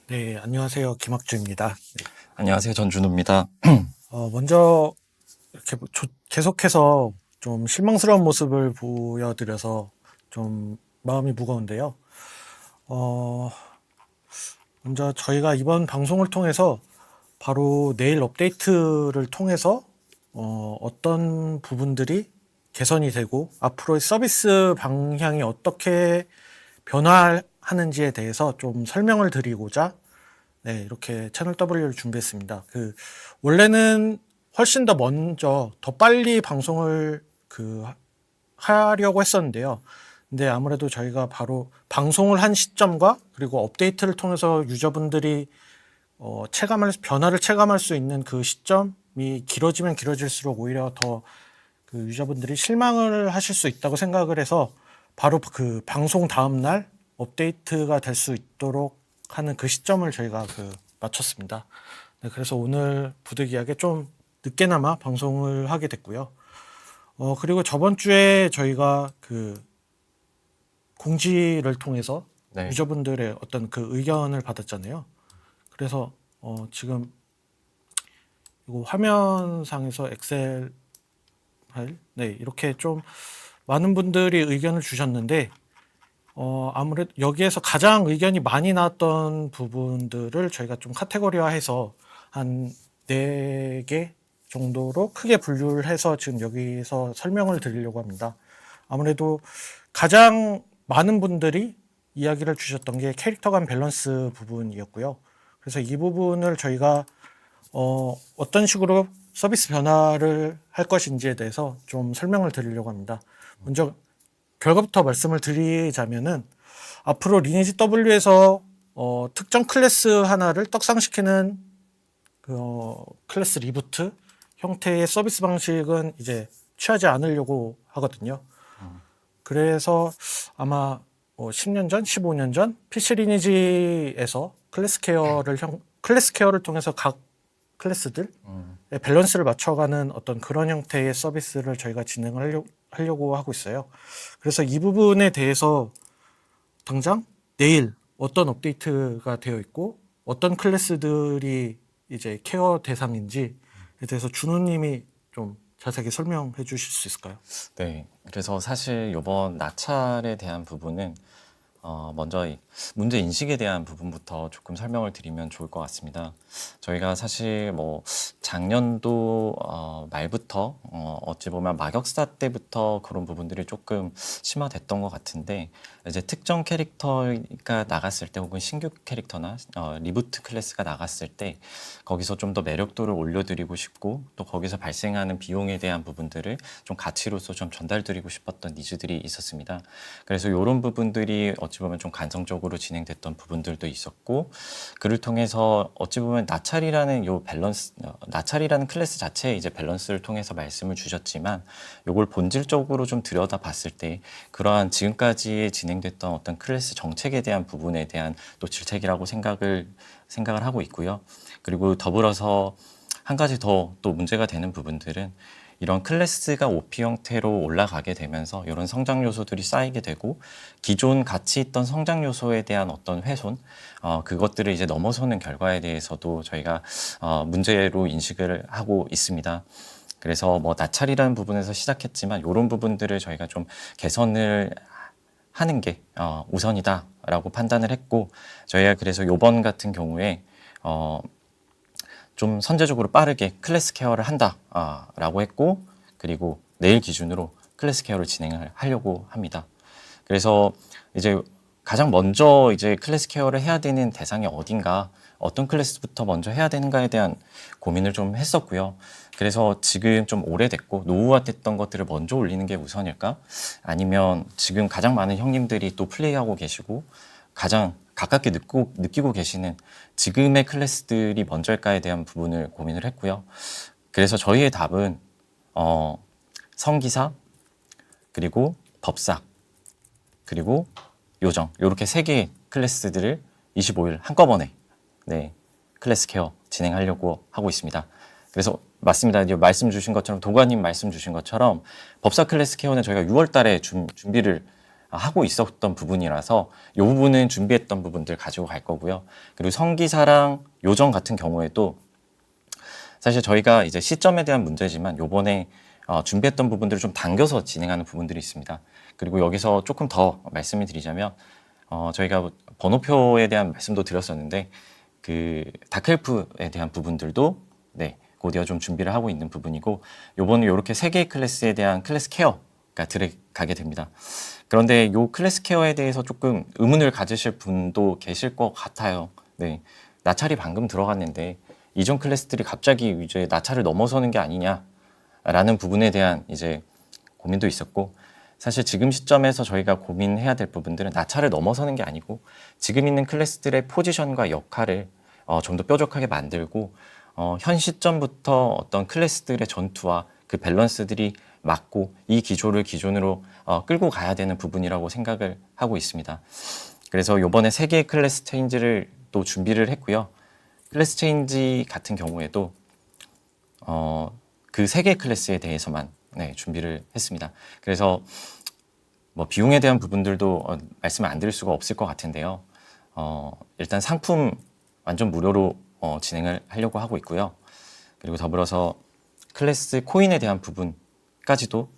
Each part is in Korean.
네, 안녕하세요. 김학주입니다. 안녕하세요. 전준우입니다. 먼저 이렇게 계속해서 좀 실망스러운 모습을 보여드려서 좀 마음이 무거운데요. 어, 먼저 저희가 이번 방송을 통해서 바로 내일 업데이트를 통해서 어떤 부분들이 개선이 되고 앞으로의 서비스 방향이 어떻게 변화하는지에 대해서 좀 설명을 드리고자 네, 이렇게 채널 W를 준비했습니다. 원래는 훨씬 더 먼저, 더 빨리 방송을 하려고 했었는데요. 근데 아무래도 저희가 바로 방송을 한 시점과 그리고 업데이트를 통해서 유저분들이 변화를 체감할 수 있는 그 시점이 길어지면 길어질수록 오히려 더 그 유저분들이 실망을 하실 수 있다고 생각을 해서 바로 그 방송 다음날 업데이트가 될 수 있도록 하는 그 시점을 저희가 맞췄습니다. 네, 그래서 오늘 부득이하게 좀 늦게나마 방송을 하게 됐고요. 그리고 저번 주에 저희가 공지를 통해서 네. 유저분들의 어떤 그 의견을 받았잖아요. 그래서 지금 이거 화면상에서 엑셀 파일, 네, 이렇게 좀 많은 분들이 의견을 주셨는데 아무래도 여기에서 가장 의견이 많이 나왔던 부분들을 저희가 좀 카테고리화해서 한 4개 정도로 크게 분류를 해서 지금 여기서 설명을 드리려고 합니다. 아무래도 가장 많은 분들이 이야기를 주셨던 게 캐릭터 간 밸런스 부분이었고요. 그래서 이 부분을 저희가 어떤 식으로 서비스 변화를 할 것인지에 대해서 좀 설명을 드리려고 합니다. 먼저 결과부터 말씀을 드리자면은 앞으로 리니지 W에서 특정 클래스 하나를 떡상시키는 클래스 리부트 형태의 서비스 방식은 이제 취하지 않으려고 하거든요. 그래서 아마 10년 전, 15년 전 PC 리니지에서 클래스 케어를 통해서 각 클래스들의 밸런스를 맞춰가는 어떤 그런 형태의 서비스를 저희가 하려고 하고 있어요. 그래서 이 부분에 대해서 당장 내일 어떤 업데이트가 되어 있고 어떤 클래스들이 이제 케어 대상인지에 대해서 준우님이 좀 자세하게 설명해 주실 수 있을까요? 네. 그래서 사실 이번 나찰에 대한 부분은 먼저 문제 인식에 대한 부분부터 조금 설명을 드리면 좋을 것 같습니다. 저희가 사실 뭐 작년도 말부터 어찌 보면 마격사 때부터 그런 부분들이 조금 심화됐던 것 같은데, 이제 특정 캐릭터가 나갔을 때 혹은 신규 캐릭터나 리부트 클래스가 나갔을 때 거기서 좀 더 매력도를 올려드리고 싶고, 또 거기서 발생하는 비용에 대한 부분들을 좀 가치로서 좀 전달드리고 싶었던 니즈들이 있었습니다. 그래서 이런 부분들이 어찌 보면 좀 간성적으로 진행됐던 부분들도 있었고, 그를 통해서 어찌 보면 나찰이라는 나찰이라는 클래스 자체의 이제 밸런스를 통해서 말씀을 주셨지만, 요걸 본질적으로 좀 들여다봤을 때 그러한 지금까지 진행됐던 어떤 클래스 정책에 대한 부분에 대한 또 질책이라고 생각을 하고 있고요. 그리고 더불어서 한 가지 더 또 문제가 되는 부분들은, 이런 클래스가 OP 형태로 올라가게 되면서 이런 성장 요소들이 쌓이게 되고, 기존 같이 있던 성장 요소에 대한 어떤 훼손, 그것들을 이제 넘어서는 결과에 대해서도 저희가 문제로 인식을 하고 있습니다. 그래서 뭐 나찰이라는 부분에서 시작했지만 이런 부분들을 저희가 좀 개선을 하는 게 우선이다라고 판단을 했고, 저희가 그래서 이번 같은 경우에 좀 선제적으로 빠르게 클래스 케어를 한다라고 했고, 그리고 내일 기준으로 클래스 케어를 진행을 하려고 합니다. 그래서 이제 가장 먼저 이제 클래스 케어를 해야 되는 대상이 어딘가, 어떤 클래스부터 먼저 해야 되는가에 대한 고민을 좀 했었고요. 그래서 지금 좀 오래됐고 노후화됐던 것들을 먼저 올리는 게 우선일까? 아니면 지금 가장 많은 형님들이 또 플레이하고 계시고 가장 가깝게 느끼고 계시는 지금의 클래스들이 먼저일까에 대한 부분을 고민을 했고요. 그래서 저희의 답은 성기사, 그리고 법사, 그리고 요정, 이렇게 3개의 클래스들을 25일 한꺼번에 클래스 케어 진행하려고 하고 있습니다. 그래서 맞습니다. 이제 말씀 주신 것처럼, 도가님 말씀 주신 것처럼 법사 클래스 케어는 저희가 6월 달에 준비를 하고 있었던 부분이라서 이 부분은 준비했던 부분들 가지고 갈 거고요. 그리고 성기사랑 요정 같은 경우에도 사실 저희가 이제 시점에 대한 문제지만 요번에 준비했던 부분들을 좀 당겨서 진행하는 부분들이 있습니다. 그리고 여기서 조금 더 말씀을 드리자면 저희가 번호표에 대한 말씀도 드렸었는데 그 다크엘프에 대한 부분들도 네, 곧이어 좀 준비를 하고 있는 부분이고 요번에 이렇게 세 개의 클래스에 대한 클래스 케어가 들어가게 됩니다. 그런데 요 클래스 케어에 대해서 조금 의문을 가지실 분도 계실 것 같아요. 네, 나찰이 방금 들어갔는데 이전 클래스들이 갑자기 이제 나찰을 넘어서는 게 아니냐라는 부분에 대한 이제 고민도 있었고 사실 지금 시점에서 저희가 고민해야 될 부분들은 나찰을 넘어서는 게 아니고 지금 있는 클래스들의 포지션과 역할을 좀 더 뾰족하게 만들고 현 시점부터 어떤 클래스들의 전투와 그 밸런스들이 맞고 이 기조를 기존으로 끌고 가야 되는 부분이라고 생각을 하고 있습니다. 그래서 이번에 3개의 클래스 체인지를 또 준비를 했고요. 클래스 체인지 같은 경우에도 그 3개의 클래스에 대해서만 네, 준비를 했습니다. 그래서 뭐 비용에 대한 부분들도 말씀을 안 드릴 수가 없을 것 같은데요. 일단 상품 완전 무료로 진행을 하려고 하고 있고요. 그리고 더불어서 클래스 코인에 대한 부분까지도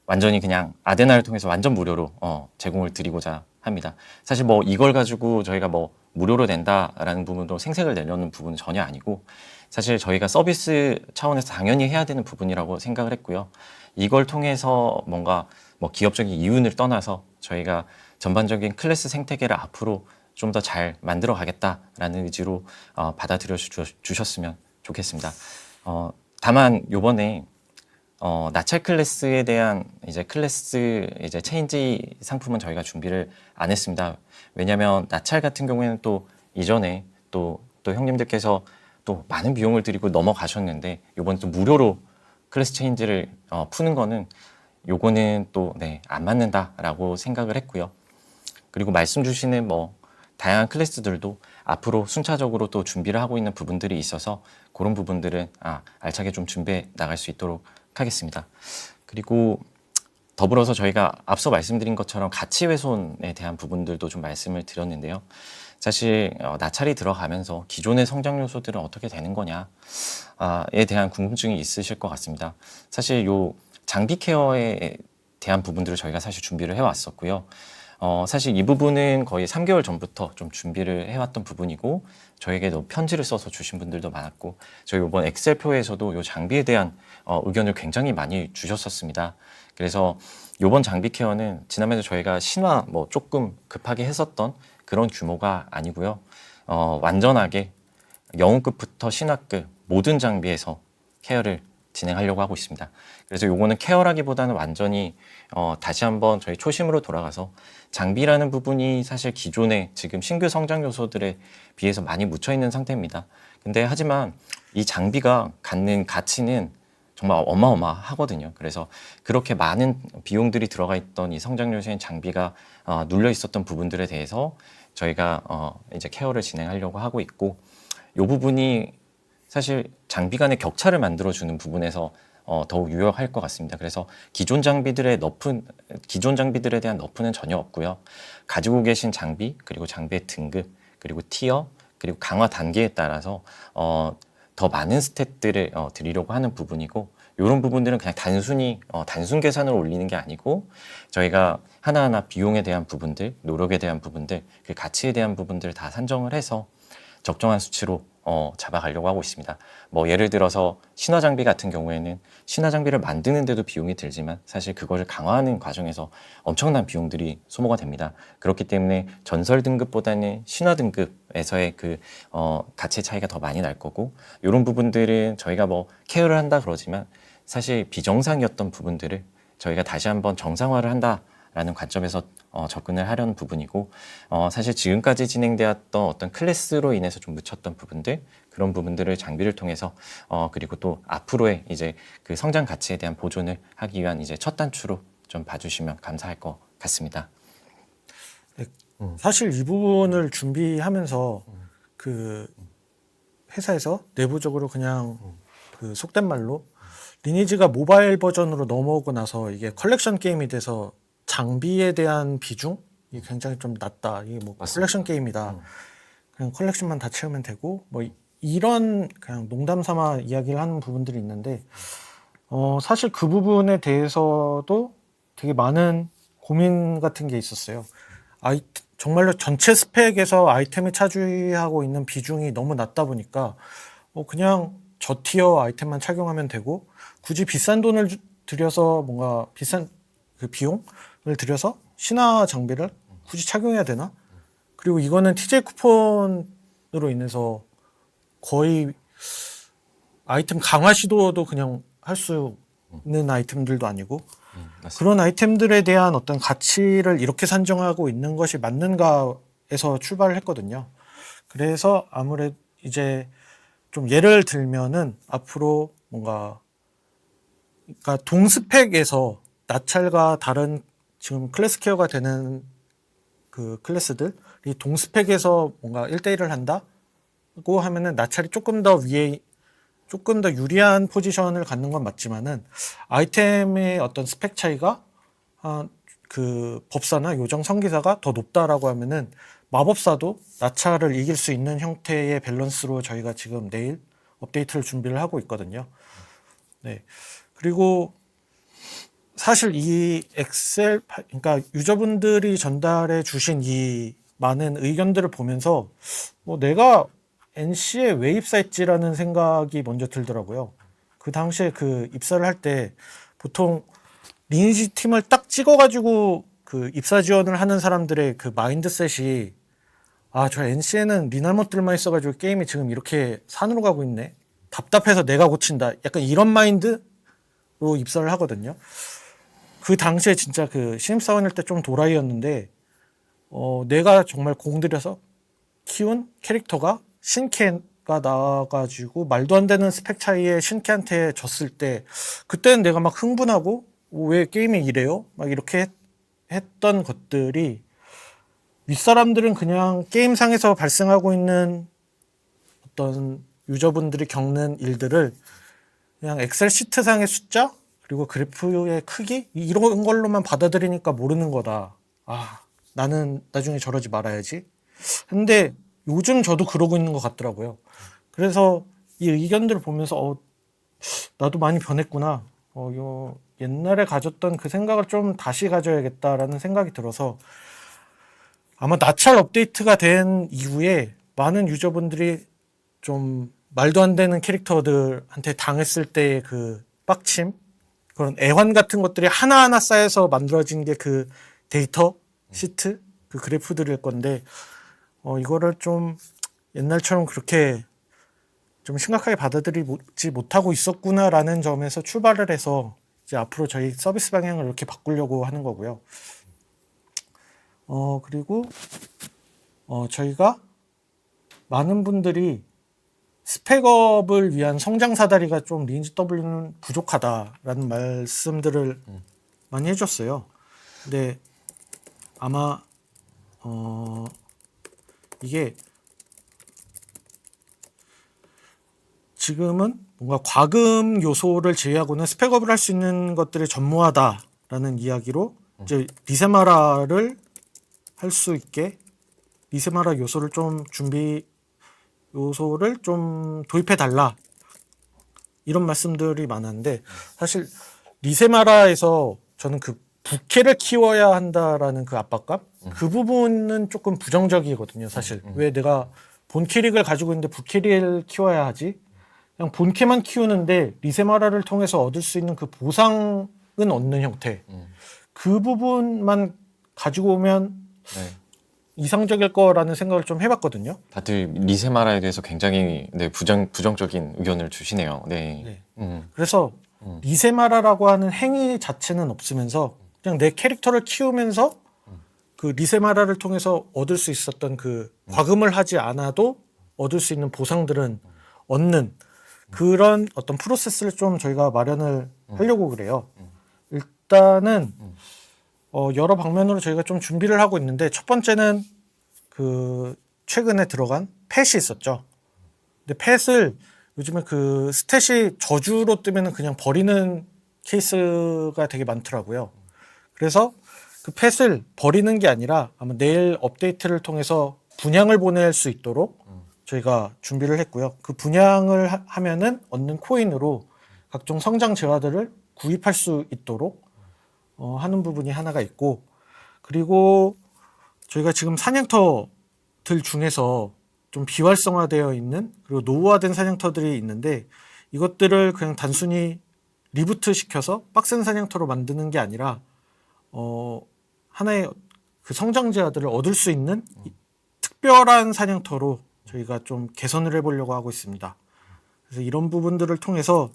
완전히 그냥 아데나를 통해서 완전 무료로 제공을 드리고자 합니다. 사실 뭐 이걸 가지고 저희가 뭐 무료로 낸다라는 부분도 생색을 내려는 부분은 전혀 아니고 사실 저희가 서비스 차원에서 당연히 해야 되는 부분이라고 생각을 했고요. 이걸 통해서 뭔가 뭐 기업적인 이윤을 떠나서 저희가 전반적인 클래스 생태계를 앞으로 좀 더 잘 만들어 가겠다라는 의지로 받아들여 주셨으면 좋겠습니다. 다만 요번에 나찰 클래스에 대한 이제 클래스 이제 체인지 상품은 저희가 준비를 안 했습니다. 왜냐하면 나찰 같은 경우에는 또 이전에 또 형님들께서 또 많은 비용을 들이고 넘어가셨는데 요번 또 무료로 클래스 체인지를 푸는 거는 요거는 또 네, 안 맞는다라고 생각을 했고요. 그리고 말씀 주시는 뭐 다양한 클래스들도 앞으로 순차적으로 또 준비를 하고 있는 부분들이 있어서 그런 부분들은 알차게 좀 준비해 나갈 수 있도록 하겠습니다. 그리고 더불어서 저희가 앞서 말씀드린 것처럼 가치 훼손에 대한 부분들도 좀 말씀을 드렸는데요. 사실 나찰이 들어가면서 기존의 성장 요소들은 어떻게 되는 거냐에 대한 궁금증이 있으실 것 같습니다. 사실 요 장비 케어에 대한 부분들을 저희가 사실 준비를 해왔었고요. 사실 이 부분은 거의 3개월 전부터 좀 준비를 해왔던 부분이고 저에게도 편지를 써서 주신 분들도 많았고 저희 이번 엑셀표에서도 이 장비에 대한 의견을 굉장히 많이 주셨었습니다. 그래서 이번 장비 케어는 지난번에 저희가 신화 뭐 조금 급하게 했었던 그런 규모가 아니고요. 완전하게 영웅급부터 신화급 모든 장비에서 케어를 진행하려고 하고 있습니다. 그래서 요거는 케어라기보다는 완전히 다시 한번 저희 초심으로 돌아가서 장비라는 부분이 사실 기존의 지금 신규 성장 요소들에 비해서 많이 묻혀 있는 상태입니다. 근데 하지만 이 장비가 갖는 가치는 정말 어마어마하거든요. 그래서 그렇게 많은 비용들이 들어가 있던 이 성장 요소인 장비가 눌려 있었던 부분들에 대해서 저희가 이제 케어를 진행하려고 하고 있고 이 부분이 사실 장비 간의 격차를 만들어주는 부분에서 더욱 유효할 것 같습니다. 그래서 기존 장비들에 대한 너프는 전혀 없고요. 가지고 계신 장비, 그리고 장비의 등급, 그리고 티어, 그리고 강화 단계에 따라서 더 많은 스탯들을 드리려고 하는 부분이고 이런 부분들은 그냥 단순히 단순 계산으로 올리는 게 아니고 저희가 하나하나 비용에 대한 부분들, 노력에 대한 부분들, 그 가치에 대한 부분들을 다 산정을 해서 적정한 수치로 잡아가려고 하고 있습니다. 뭐 예를 들어서 신화 장비 같은 경우에는 신화 장비를 만드는데도 비용이 들지만 사실 그거를 강화하는 과정에서 엄청난 비용들이 소모가 됩니다. 그렇기 때문에 전설 등급보다는 신화 등급에서의 그 가치 차이가 더 많이 날 거고 이런 부분들은 저희가 뭐 케어를 한다 그러지만 사실 비정상이었던 부분들을 저희가 다시 한번 정상화를 한다라는 관점에서 접근을 하려는 부분이고 사실 지금까지 진행되었던 어떤 클래스로 인해서 좀 묻혔던 부분들 그런 부분들을 장비를 통해서 그리고 또 앞으로의 이제 그 성장 가치에 대한 보존을 하기 위한 이제 첫 단추로 좀 봐주시면 감사할 것 같습니다. 네, 사실 이 부분을 준비하면서 그 회사에서 내부적으로 그냥 그 속된 말로 리니지가 모바일 버전으로 넘어오고 나서 이게 컬렉션 게임이 돼서 장비에 대한 비중이 굉장히 좀 낮다. 이게 뭐 맞습니다. 컬렉션 게임이다. 그냥 컬렉션만 다 채우면 되고 뭐 이런 그냥 농담 삼아 이야기를 하는 부분들이 있는데 사실 그 부분에 대해서도 되게 많은 고민 같은 게 있었어요. 정말로 전체 스펙에서 아이템이 차지하고 있는 비중이 너무 낮다 보니까 그냥 저티어 아이템만 착용하면 되고 굳이 비싼 돈을 들여서 뭔가 비싼 그 비용을 들여서 신화 장비를 굳이 착용해야 되나? 그리고 이거는 TJ 쿠폰으로 인해서 거의 아이템 강화 시도도 그냥 할 수 있는 아이템들도 아니고 맞습니다. 그런 아이템들에 대한 어떤 가치를 이렇게 산정하고 있는 것이 맞는가에서 출발을 했거든요. 그래서 아무래도 이제 좀 예를 들면은 앞으로 뭔가 그러니까 동스펙에서 나찰과 다른 지금 클래스 케어가 되는 그 클래스들이 동스펙에서 뭔가 1대1을 한다고 하면은 나찰이 조금 더 위에 조금 더 유리한 포지션을 갖는 건 맞지만은 아이템의 어떤 스펙 차이가 그 법사나 요정 성기사가 더 높다라고 하면은 마법사도 나찰을 이길 수 있는 형태의 밸런스로 저희가 지금 내일 업데이트를 준비를 하고 있거든요. 네. 그리고 사실 이 그러니까 유저분들이 전달해 주신 이 많은 의견들을 보면서 내가 NC에 왜 입사했지라는 생각이 먼저 들더라고요. 그 당시에 그 입사를 할 때 보통 리니지 팀을 딱 찍어가지고 그 입사 지원을 하는 사람들의 그 마인드셋이 저 NC에는 리날못들만 있어가지고 게임이 지금 이렇게 산으로 가고 있네. 답답해서 내가 고친다. 약간 이런 마인드로 입사를 하거든요. 그 당시에 진짜 그 신입사원일 때 좀 도라이였는데 내가 정말 공들여서 키운 캐릭터가 신캐가 나와가지고 말도 안 되는 스펙 차이에 신캐한테 졌을 때 그때는 내가 막 흥분하고 왜 게임이 이래요? 막 이렇게 했던 것들이 윗사람들은 그냥 게임상에서 발생하고 있는 어떤 유저분들이 겪는 일들을 그냥 엑셀 시트상의 숫자 그리고 그래프의 크기 이런 걸로만 받아들이니까 모르는 거다. 나는 나중에 저러지 말아야지. 근데 요즘 저도 그러고 있는 것 같더라고요. 그래서 이 의견들을 보면서 나도 많이 변했구나. 옛날에 가졌던 그 생각을 좀 다시 가져야겠다라는 생각이 들어서 아마 나찰 업데이트가 된 이후에 많은 유저분들이 좀 말도 안 되는 캐릭터들한테 당했을 때의 그 빡침 그런 애환 같은 것들이 하나하나 쌓여서 만들어진 게 그 데이터 시트 그 그래프들일 건데 이거를 좀 옛날처럼 그렇게 좀 심각하게 받아들이지 못하고 있었구나라는 점에서 출발을 해서 이제 앞으로 저희 서비스 방향을 이렇게 바꾸려고 하는 거고요. 그리고 저희가 많은 분들이 스펙업을 위한 성장 사다리가 좀 리니지 W는 부족하다라는 말씀들을 많이 해줬어요. 근데 아마 이게 지금은 뭔가 과금 요소를 제외하고는 스펙업을 할 수 있는 것들이 전무하다라는 이야기로 이제 리세마라를 할 수 있게 리세마라 요소를 좀 도입해 달라 이런 말씀들이 많았는데 사실 리세마라에서 저는 그 부캐를 키워야 한다라는 그 압박감 그 부분은 조금 부정적이거든요. 사실 왜 내가 본 캐릭을 가지고 있는데 부캐를 키워야 하지? 그냥 본캐만 키우는데 리세마라를 통해서 얻을 수 있는 그 보상은 얻는 형태 그 부분만 가지고 오면 네. 이상적일 거라는 생각을 좀 해봤거든요. 다들 리세마라에 대해서 굉장히 부정적인 의견을 주시네요. 네. 네. 그래서 리세마라라고 하는 행위 자체는 없으면서 그냥 내 캐릭터를 키우면서 그 리세마라를 통해서 얻을 수 있었던 그 과금을 하지 않아도 얻을 수 있는 보상들은 얻는 그런 어떤 프로세스를 좀 저희가 마련을 하려고 그래요. 일단은 여러 방면으로 저희가 좀 준비를 하고 있는데 첫 번째는 그 최근에 들어간 펫이 있었죠. 근데 펫을 요즘에 그 스탯이 저주로 뜨면은 그냥 버리는 케이스가 되게 많더라고요. 그래서 그 팻을 버리는 게 아니라 아마 내일 업데이트를 통해서 분양을 보낼 수 있도록 저희가 준비를 했고요. 그 분양을 하면은 얻는 코인으로 각종 성장 재화들을 구입할 수 있도록 하는 부분이 하나가 있고, 그리고 저희가 지금 사냥터들 중에서 좀 비활성화되어 있는 그리고 노후화된 사냥터들이 있는데, 이것들을 그냥 단순히 리부트 시켜서 빡센 사냥터로 만드는 게 아니라 하나의 그 성장 재화들을 얻을 수 있는 특별한 사냥터로 저희가 좀 개선을 해보려고 하고 있습니다. 그래서 이런 부분들을 통해서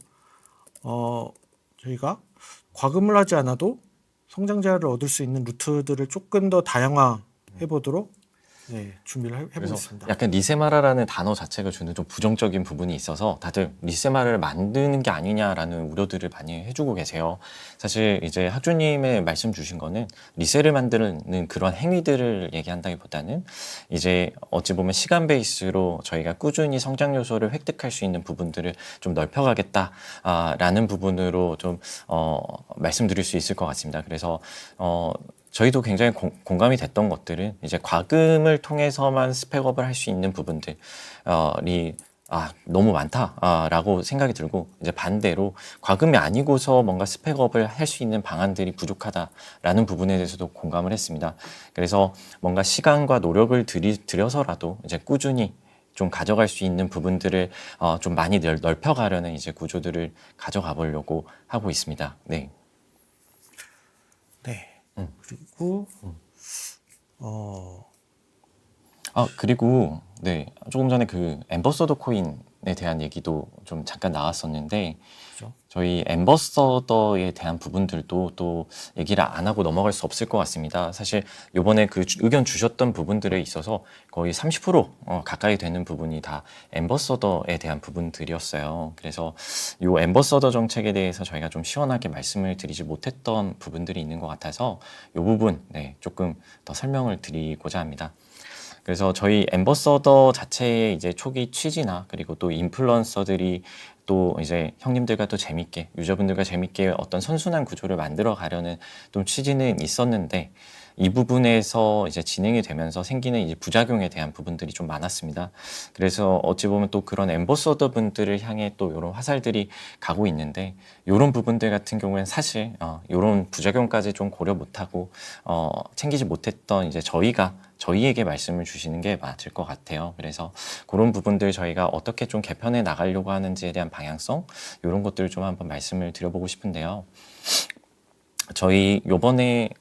저희가 과금을 하지 않아도 성장 재화를 얻을 수 있는 루트들을 조금 더 다양화해 보도록 준비를 해보고 그래서 있습니다. 약간 리세마라라는 단어 자체가 주는 좀 부정적인 부분이 있어서 다들 리세마를 만드는 게 아니냐라는 우려들을 많이 해주고 계세요. 사실 이제 학주님의 말씀 주신 거는 리세를 만드는 그런 행위들을 얘기한다기보다는 이제 어찌 보면 시간 베이스로 저희가 꾸준히 성장 요소를 획득할 수 있는 부분들을 좀 넓혀가겠다라는 부분으로 좀 말씀드릴 수 있을 것 같습니다. 그래서 저희도 굉장히 공감이 됐던 것들은 이제 과금을 통해서만 스펙업을 할 수 있는 부분들이 너무 많다라고 생각이 들고, 이제 반대로 과금이 아니고서 뭔가 스펙업을 할 수 있는 방안들이 부족하다라는 부분에 대해서도 공감을 했습니다. 그래서 뭔가 시간과 노력을 들여서라도 이제 꾸준히 좀 가져갈 수 있는 부분들을 좀 많이 넓혀가려는 이제 구조들을 가져가 보려고 하고 있습니다. 네. 네. 그리고 그리고 네, 조금 전에 그 엠버서더 코인에 대한 얘기도 좀 잠깐 나왔었는데, 그죠? 저희 엠버서더에 대한 부분들도 또 얘기를 안 하고 넘어갈 수 없을 것 같습니다. 사실 요번에 그 의견 주셨던 부분들에 있어서 거의 30% 가까이 되는 부분이 다 엠버서더에 대한 부분들이었어요. 그래서 요 엠버서더 정책에 대해서 저희가 좀 시원하게 말씀을 드리지 못했던 부분들이 있는 것 같아서 요 부분 조금 더 설명을 드리고자 합니다. 그래서 저희 엠버서더 자체의 이제 초기 취지나, 그리고 또 인플루언서들이 또 이제 형님들과 또 재밌게, 유저분들과 재밌게 어떤 선순환 구조를 만들어 가려는 좀 취지는 있었는데, 이 부분에서 이제 진행이 되면서 생기는 이제 부작용에 대한 부분들이 좀 많았습니다. 그래서 어찌 보면 또 그런 엠버서더 분들을 향해 또 이런 화살들이 가고 있는데, 이런 부분들 같은 경우에는 사실 이런 부작용까지 좀 고려 못하고 챙기지 못했던 이제 저희에게 말씀을 주시는 게 맞을 것 같아요. 그래서 그런 부분들 저희가 어떻게 좀 개편해 나가려고 하는지에 대한 방향성, 이런 것들을 좀 한번 말씀을 드려보고 싶은데요. 저희 요번에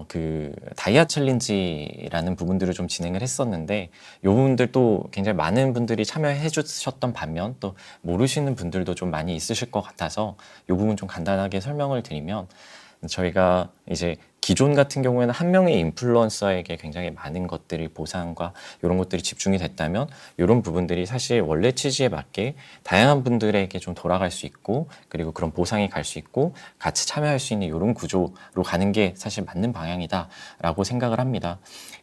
그 다이아 챌린지라는 부분들을 좀 진행을 했었는데, 요 부분들도 굉장히 많은 분들이 참여해 주셨던 반면 또 모르시는 분들도 좀 많이 있으실 것 같아서 요 부분 좀 간단하게 설명을 드리면, 저희가 이제 기존 같은 경우에는 한 명의 인플루언서에게 굉장히 많은 것들이 보상과 이런 것들이 집중이 됐다면, 이런 부분들이 사실 원래 취지에 맞게 다양한 분들에게 좀 돌아갈 수 있고, 그리고 그런 보상이 갈 수 있고 같이 참여할 수 있는 이런 구조로 가는 게 사실 맞는 방향이다라고 생각을 합니다.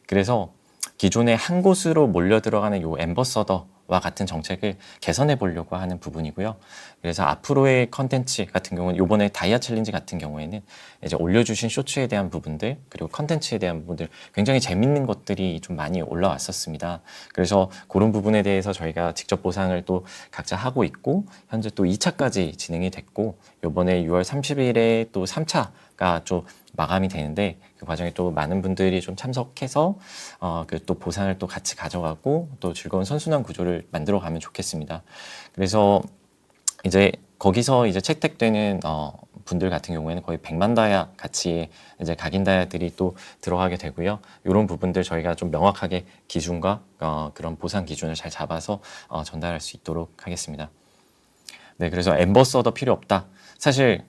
그래서 기존에 한 곳으로 몰려 들어가는 요 엠버서더와 같은 정책을 개선해 보려고 하는 부분이고요. 그래서 앞으로의 컨텐츠 같은 경우는 요번에 다이아 챌린지 같은 경우에는 이제 올려주신 쇼츠에 대한 부분들, 그리고 컨텐츠에 대한 부분들, 굉장히 재밌는 것들이 좀 많이 올라왔었습니다. 그래서 그런 부분에 대해서 저희가 직접 보상을 또 각자 하고 있고, 현재 또 2차까지 진행이 됐고, 요번에 6월 30일에 또 3차가 좀 마감이 되는데, 그 과정에 또 많은 분들이 좀 참석해서 그 또 보상을 또 같이 가져가고 또 즐거운 선순환 구조를 만들어 가면 좋겠습니다. 그래서 이제 거기서 이제 채택되는 분들 같은 경우에는 거의 100만 다이아 가치의 이제 각인 다이아들이 또 들어가게 되고요. 이런 부분들 저희가 좀 명확하게 기준과 그런 보상 기준을 잘 잡아서 전달할 수 있도록 하겠습니다. 네, 그래서 엠버서더 필요 없다. 사실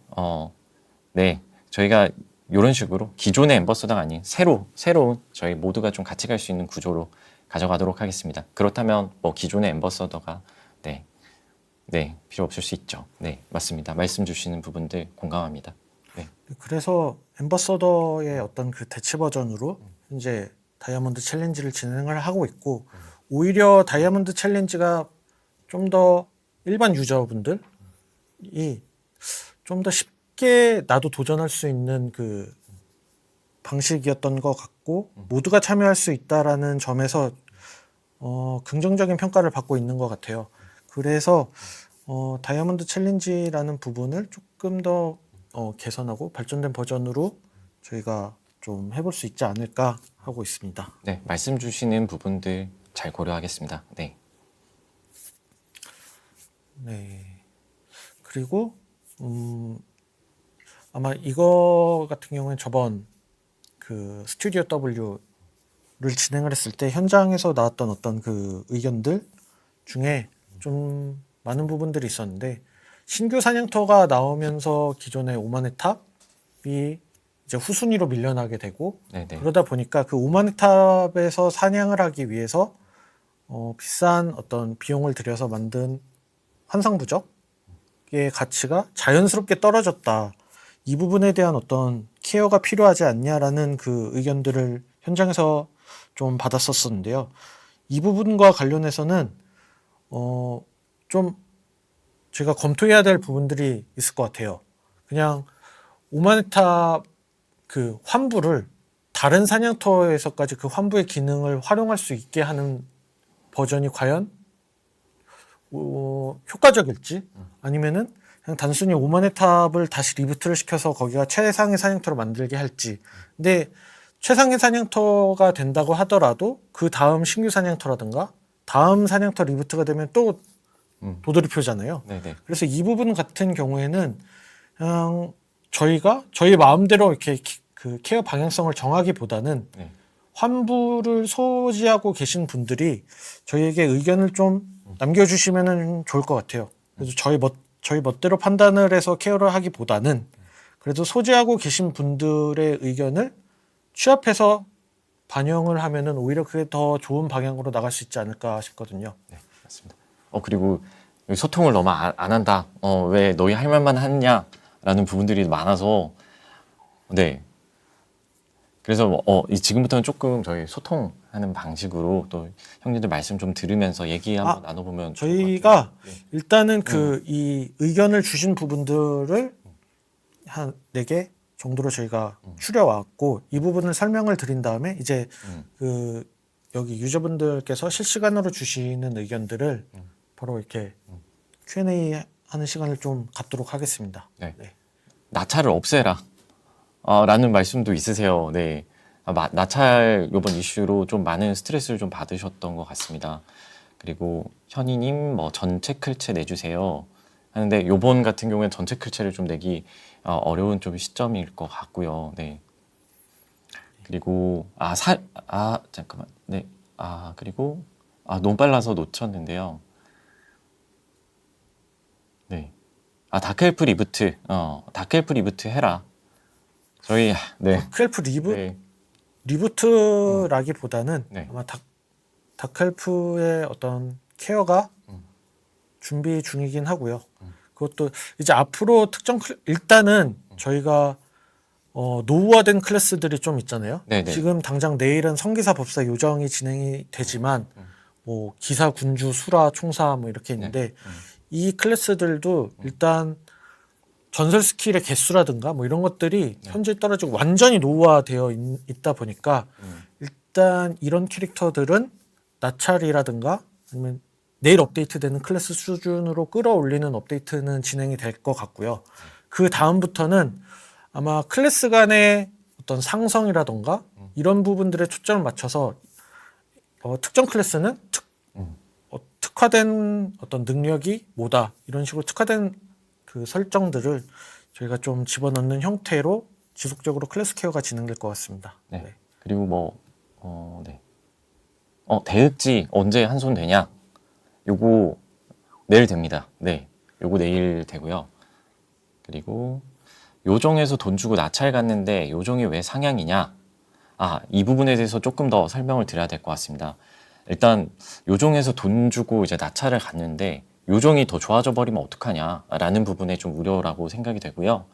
네, 저희가 이런 식으로 기존의 엠버서더가 아닌 새로운 저희 모두가 좀 같이 갈 수 있는 구조로 가져가도록 하겠습니다. 그렇다면 뭐 기존의 엠버서더가 필요 없을 수 있죠. 네, 맞습니다. 말씀 주시는 부분들 공감합니다. 네. 그래서 엠버서더의 어떤 그 대체 버전으로 현재 다이아몬드 챌린지를 진행을 하고 있고, 오히려 다이아몬드 챌린지가 좀 더 일반 유저분들이 좀 더 쉽게 나도 도전할 수 있는 그 방식이었던 것 같고 모두가 참여할 수 있다라는 점에서 긍정적인 평가를 받고 있는 것 같아요. 그래서 다이아몬드 챌린지라는 부분을 조금 더 개선하고 발전된 버전으로 저희가 좀 해볼 수 있지 않을까 하고 있습니다. 네, 말씀 주시는 부분들 잘 고려하겠습니다. 네. 네. 그리고 아마 이거 같은 경우는 저번 그 스튜디오 W를 진행을 했을 때 현장에서 나왔던 어떤 그 의견들 중에 좀 많은 부분들이 있었는데 신규 사냥터가 나오면서 기존의 오만의 탑이 이제 후순위로 밀려나게 되고 네네. 그러다 보니까 그 오만의 탑에서 사냥을 하기 위해서 비싼 어떤 비용을 들여서 만든 환상부적의 가치가 자연스럽게 떨어졌다. 이 부분에 대한 어떤 케어가 필요하지 않냐라는 그 의견들을 현장에서 좀 받았었는데요. 이 부분과 관련해서는 좀 제가 검토해야 될 부분들이 있을 것 같아요. 그냥 오마네탑 그 환부를 다른 사냥터에서까지 그 환부의 기능을 활용할 수 있게 하는 버전이 과연 효과적일지 아니면은 그냥 단순히 오만의 탑을 다시 리부트를 시켜서 거기가 최상의 사냥터로 만들게 할지. 근데 최상의 사냥터가 된다고 하더라도 그 다음 신규 사냥터라든가 다음 사냥터 리부트가 되면 또 도돌이표잖아요. 네네. 그래서 이 부분 같은 경우에는 그냥 저희가 저희 마음대로 이렇게 그 케어 방향성을 정하기보다는 네. 환부를 소지하고 계신 분들이 저희에게 의견을 좀 남겨주시면 좋을 것 같아요. 그래서 저희 멋대로 판단을 해서 케어를 하기보다는 그래도 소지하고 계신 분들의 의견을 취합해서 반영을 하면은 오히려 그게 더 좋은 방향으로 나갈 수 있지 않을까 싶거든요. 네, 맞습니다. 그리고 소통을 너무 안 한다. 왜 너희 할 말만 하냐라는 부분들이 많아서 네. 그래서 지금부터는 조금 저희 소통하는 방식으로 또 형님들 말씀 좀 들으면서 얘기 한번 나눠보면 좋을 것 저희가 같아요. 네. 일단은 그 이 의견을 주신 부분들을 한 4개 정도로 저희가 추려왔고 이 부분을 설명을 드린 다음에 이제 그 여기 유저분들께서 실시간으로 주시는 의견들을 바로 이렇게 Q&A 하는 시간을 좀 갖도록 하겠습니다. 네. 네. 나찰을 없애라. 라는 말씀도 있으세요. 네. 나찰 요번 이슈로 좀 많은 스트레스를 좀 받으셨던 것 같습니다. 그리고 현이님 전체 클체 내주세요 하는데 요번 같은 경우에는 전체 클체를 좀 내기 어려운 좀 시점일 것 같고요. 네. 그리고 잠깐만. 네. 그리고 너무 빨라서 놓쳤는데요. 네. 다크엘프 리부트. 다크엘프 리부트 해라. 저희 네. 크엘프 리부트라기보다는 네. 아마 다크엘프의 어떤 케어가 준비 중이긴 하고요. 그것도 이제 앞으로 일단은 저희가 노후화된 클래스들이 좀 있잖아요. 네네. 지금 당장 내일은 성기사 법사 요정이 진행이 되지만 뭐 기사 군주 수라 총사 뭐 이렇게 있는데 이 클래스들도 일단 전설 스킬의 개수라든가 뭐 이런 것들이 현재 떨어지고 완전히 노후화되어 있다 보니까 일단 이런 캐릭터들은 나찰이라든가 아니면 내일 업데이트되는 클래스 수준으로 끌어올리는 업데이트는 진행이 될 것 같고요. 그 다음부터는 아마 클래스 간의 어떤 상성이라든가 이런 부분들에 초점을 맞춰서 특정 클래스는 특화된 어떤 능력이 뭐다 이런 식으로 특화된 그 설정들을 저희가 좀 집어넣는 형태로 지속적으로 클래스 케어가 진행될 것 같습니다. 네. 네. 그리고 네. 대흑지 언제 한손 되냐? 요거 내일 됩니다. 네. 요거 내일 되고요. 그리고 요정에서 돈 주고 나찰 갔는데 요정이 왜 상향이냐? 이 부분에 대해서 조금 더 설명을 드려야 될 것 같습니다. 일단 요정에서 돈 주고 이제 나찰을 갔는데 요정이 더 좋아져 버리면 어떡하냐라는 부분에 좀 우려라고 생각이 되고요.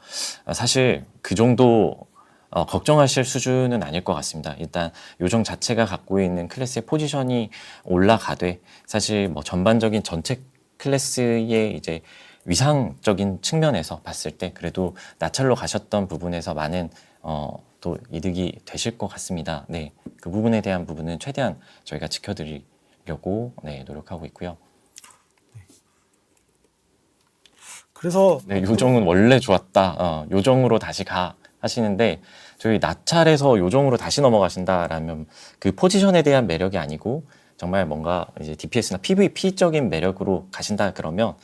사실 그 정도 걱정하실 수준은 아닐 것 같습니다. 일단 요정 자체가 갖고 있는 클래스의 포지션이 올라가되 사실 전반적인 전체 클래스의 이제 위상적인 측면에서 봤을 때 그래도 나찰로 가셨던 부분에서 많은 또 이득이 되실 것 같습니다. 네, 그 부분에 대한 부분은 최대한 저희가 지켜드리려고 네, 노력하고 있고요. 그래서 네, 요정은 원래 좋았다. 요정으로 다시 가 하시는데 저희 나찰에서 요정으로 다시 넘어가신다라면 그 포지션에 대한 매력이 아니고 정말 뭔가 이제 DPS나 PVP적인 매력으로 가신다 그러면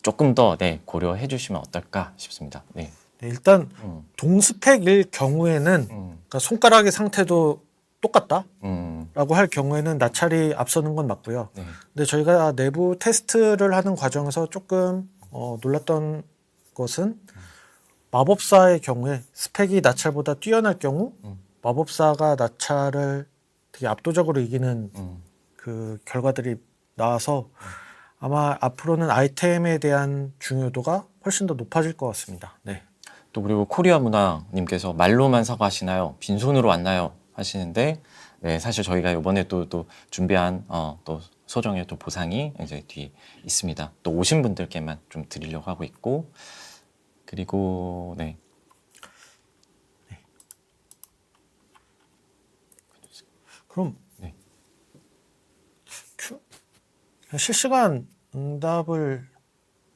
조금 더 네, 고려해 주시면 어떨까 싶습니다. 네. 네, 일단 음, 동스펙일 경우에는 그러니까 손가락의 상태도 똑같다라고 음, 할 경우에는 나찰이 앞서는 건 맞고요. 네. 근데 저희가 내부 테스트를 하는 과정에서 조금 놀랐던 것은 마법사의 경우에 스펙이 나찰보다 뛰어날 경우 마법사가 나찰을 되게 압도적으로 이기는 음. 그 결과들이 나와서 아마 앞으로는 아이템에 대한 중요도가 훨씬 더 높아질 것 같습니다. 네. 또 그리고 코리아 문화님께서 말로만 사과하시나요? 빈손으로 왔나요? 하시는데 네, 사실 저희가 이번에 또 준비한 또 소정의 또 보상이 이제 뒤에 있습니다. 또 오신 분들께만 좀 드리려고 하고 있고 그리고 네. 그럼 네. 그냥 실시간 응답을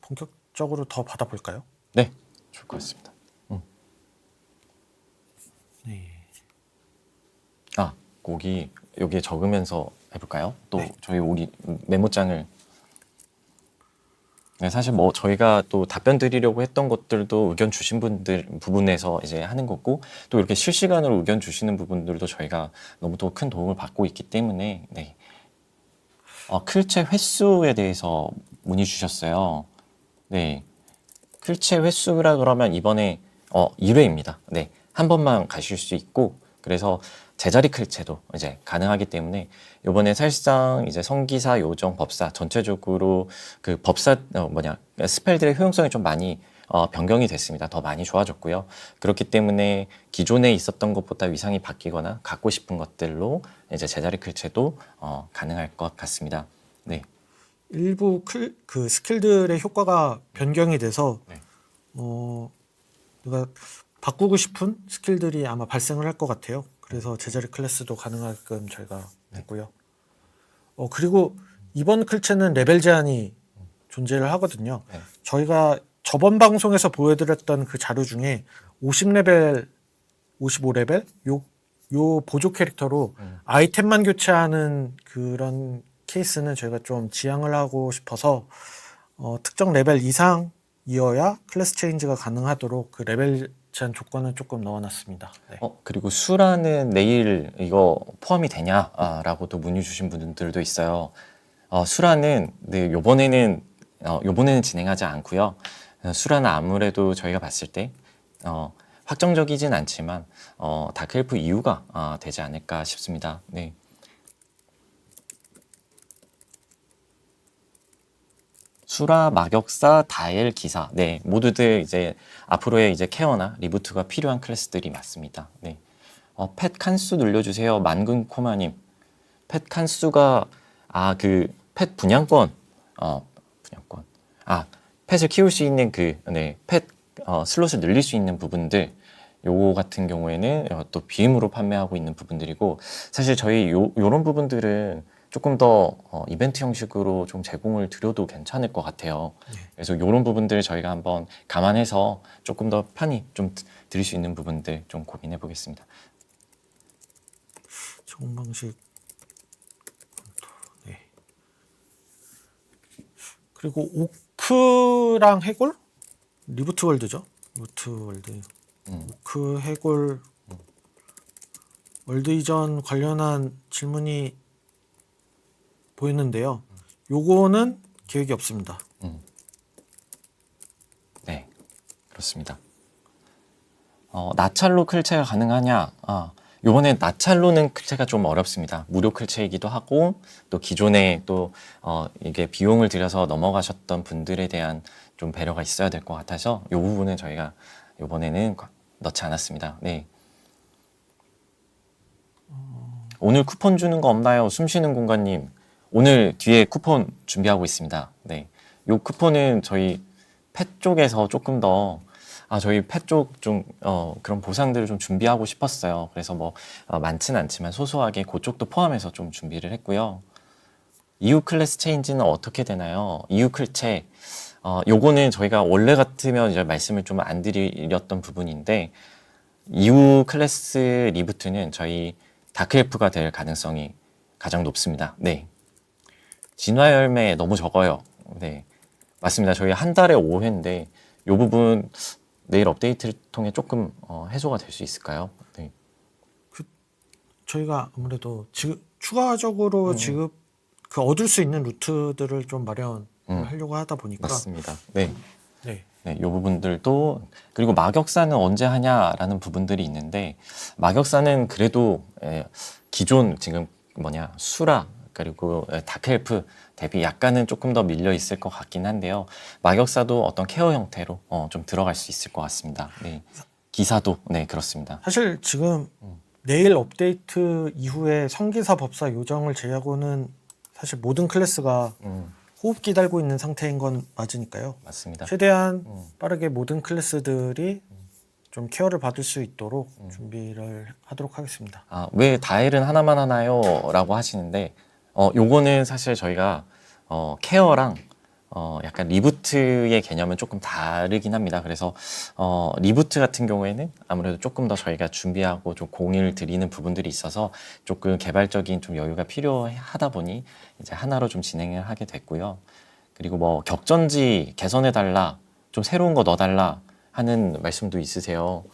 본격적으로 더 받아볼까요? 네, 좋을 것 같습니다. 네. 거기 여기에 적으면서 해볼까요? 또 네. 저희 메모장을 네, 사실 뭐 저희가 또 답변 드리려고 했던 것들도 의견 주신 분들 부분에서 이제 하는 거고 또 이렇게 실시간으로 의견 주시는 부분들도 저희가 너무 또 큰 도움을 받고 있기 때문에 네. 클체 횟수에 대해서 문의 주셨어요. 네. 클체 횟수라 그러면 이번에 1회입니다. 네. 한 번만 가실 수 있고 그래서 제자리 클체도 이제 가능하기 때문에 이번에 사실상 이제 성기사, 요정, 법사 전체적으로 그 법사 스펠들의 효용성이 좀 많이 변경이 됐습니다. 더 많이 좋아졌고요. 그렇기 때문에 기존에 있었던 것보다 위상이 바뀌거나 갖고 싶은 것들로 이제 제자리 클체도 가능할 것 같습니다. 네. 일부 그 스킬들의 효과가 변경이 돼서 네. 우리가 바꾸고 싶은 스킬들이 아마 발생을 할 것 같아요. 그래서 제자리 클래스도 가능하게끔 저희가 했고요. 그리고 이번 클체는 레벨 제한이 존재를 하거든요. 네. 저희가 저번 방송에서 보여드렸던 그 자료 중에 50레벨, 55레벨 요 보조 캐릭터로 아이템만 교체하는 그런 케이스는 저희가 좀 지양을 하고 싶어서 특정 레벨 이상이어야 클래스 체인지가 가능하도록 그 레벨 제한 조건을 조금 넣어놨습니다. 네. 그리고 수라는 내일 이거 포함이 되냐라고도 문의 주신 분들도 있어요. 수라는 네, 요번에는 진행하지 않고요. 수라는 아무래도 저희가 봤을 때 확정적이진 않지만 다크엘프 이유가 되지 않을까 싶습니다. 네. 수라, 마격사, 다엘, 기사, 네 모두들 이제 앞으로의 이제 케어나 리부트가 필요한 클래스들이 맞습니다. 네. 펫 칸수 눌러주세요. 만근 코마님. 펫 칸수가 그 펫 분양권, 분양권. 펫을 키울 수 있는 펫 슬롯을 늘릴 수 있는 부분들. 요거 같은 경우에는 또 BM으로 판매하고 있는 부분들이고 사실 저희 요런 부분들은 조금 더 이벤트 형식으로 좀 제공을 드려도 괜찮을 것 같아요. 그래서 이런 부분들 저희가 한번 감안해서 조금 더 편히 좀 드릴 수 있는 부분들 좀 고민해 보겠습니다. 제공 방식. 네. 그리고 오크랑 해골? 리부트 월드죠. 리부트 월드. 오크 해골 월드 이전 관련한 질문이 보이는데요. 요거는 계획이 없습니다. 네, 그렇습니다. 나찰로 클체가 가능하냐? 요번에 나찰로는 클체가 좀 어렵습니다. 무료 클체이기도 하고 또 기존에 또 이게 비용을 들여서 넘어가셨던 분들에 대한 좀 배려가 있어야 될 것 같아서 요 부분은 저희가 요번에는 넣지 않았습니다. 네. 오늘 쿠폰 주는 거 없나요? 숨쉬는 공간님. 오늘 뒤에 쿠폰 준비하고 있습니다. 네. 요 쿠폰은 저희 펫 쪽에서 조금 더 저희 펫 쪽 좀 그런 보상들을 좀 준비하고 싶었어요. 그래서 뭐 많지는 않지만 소소하게 그쪽도 포함해서 좀 준비를 했고요. EU 클래스 체인지는 어떻게 되나요? EU 클체 요거는 저희가 원래 같으면 이제 말씀을 좀 안 드렸던 부분인데 EU 클래스 리부트는 저희 다크엘프가 될 가능성이 가장 높습니다. 네. 진화 열매 너무 적어요. 네. 맞습니다. 저희 한 달에 5회인데 요 부분 내일 업데이트를 통해 조금 해소가 될 수 있을까요? 네. 저희가 아무래도 추가적으로 그 얻을 수 있는 루트들을 좀 마련을 하려고 하다 보니까 맞습니다. 네. 네. 네, 요 부분들도 그리고 마격사는 언제 하냐라는 부분들이 있는데 마격사는 그래도 기존 지금 수라 그리고 다크엘프 대비 약간은 조금 더 밀려 있을 것 같긴 한데요. 마격사도 어떤 케어 형태로 좀 들어갈 수 있을 것 같습니다. 네. 기사도 네 그렇습니다. 사실 지금 내일 업데이트 이후에 성기사 법사 요정을 제외하고는 사실 모든 클래스가 호흡기 달고 있는 상태인 건 맞으니까요. 맞습니다. 최대한 빠르게 모든 클래스들이 좀 케어를 받을 수 있도록 준비를 하도록 하겠습니다. 왜 다일은 하나만 하나요? 라고 하시는데 요거는 사실 저희가 케어랑 약간 리부트의 개념은 조금 다르긴 합니다. 그래서 리부트 같은 경우에는 아무래도 조금 더 저희가 준비하고 좀 공을 들이는 부분들이 있어서 조금 개발적인 좀 여유가 필요하다 보니 이제 하나로 좀 진행을 하게 됐고요. 그리고 뭐 격전지 개선해달라, 좀 새로운 거 넣어달라 하는 말씀도 있으세요.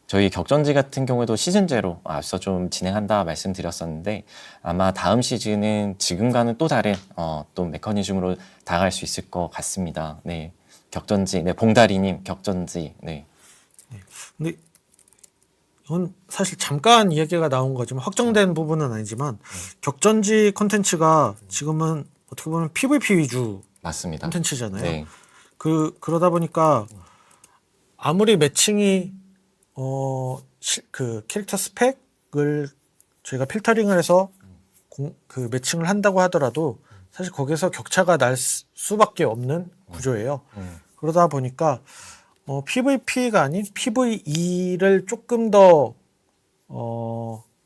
저희 격전지 같은 경우에도 시즌제로 앞서 좀 진행한다 말씀드렸었는데 아마 다음 시즌은 지금과는 또 다른 또 메커니즘으로 다가갈 수 있을 것 같습니다. 네, 격전지, 네, 봉다리님 격전지, 네. 근데 이건 사실 잠깐 이야기가 나온 거지만 확정된 부분은 아니지만 격전지 컨텐츠가 지금은 어떻게 보면 PVP 위주 맞습니다. 컨텐츠잖아요. 네, 그러다 보니까 아무리 매칭이 그 캐릭터 스펙을 저희가 필터링을 해서 그 매칭을 한다고 하더라도 사실 거기서 격차가 날 수밖에 없는 구조예요. 그러다 보니까 PVP가 아닌 PVE를 조금 더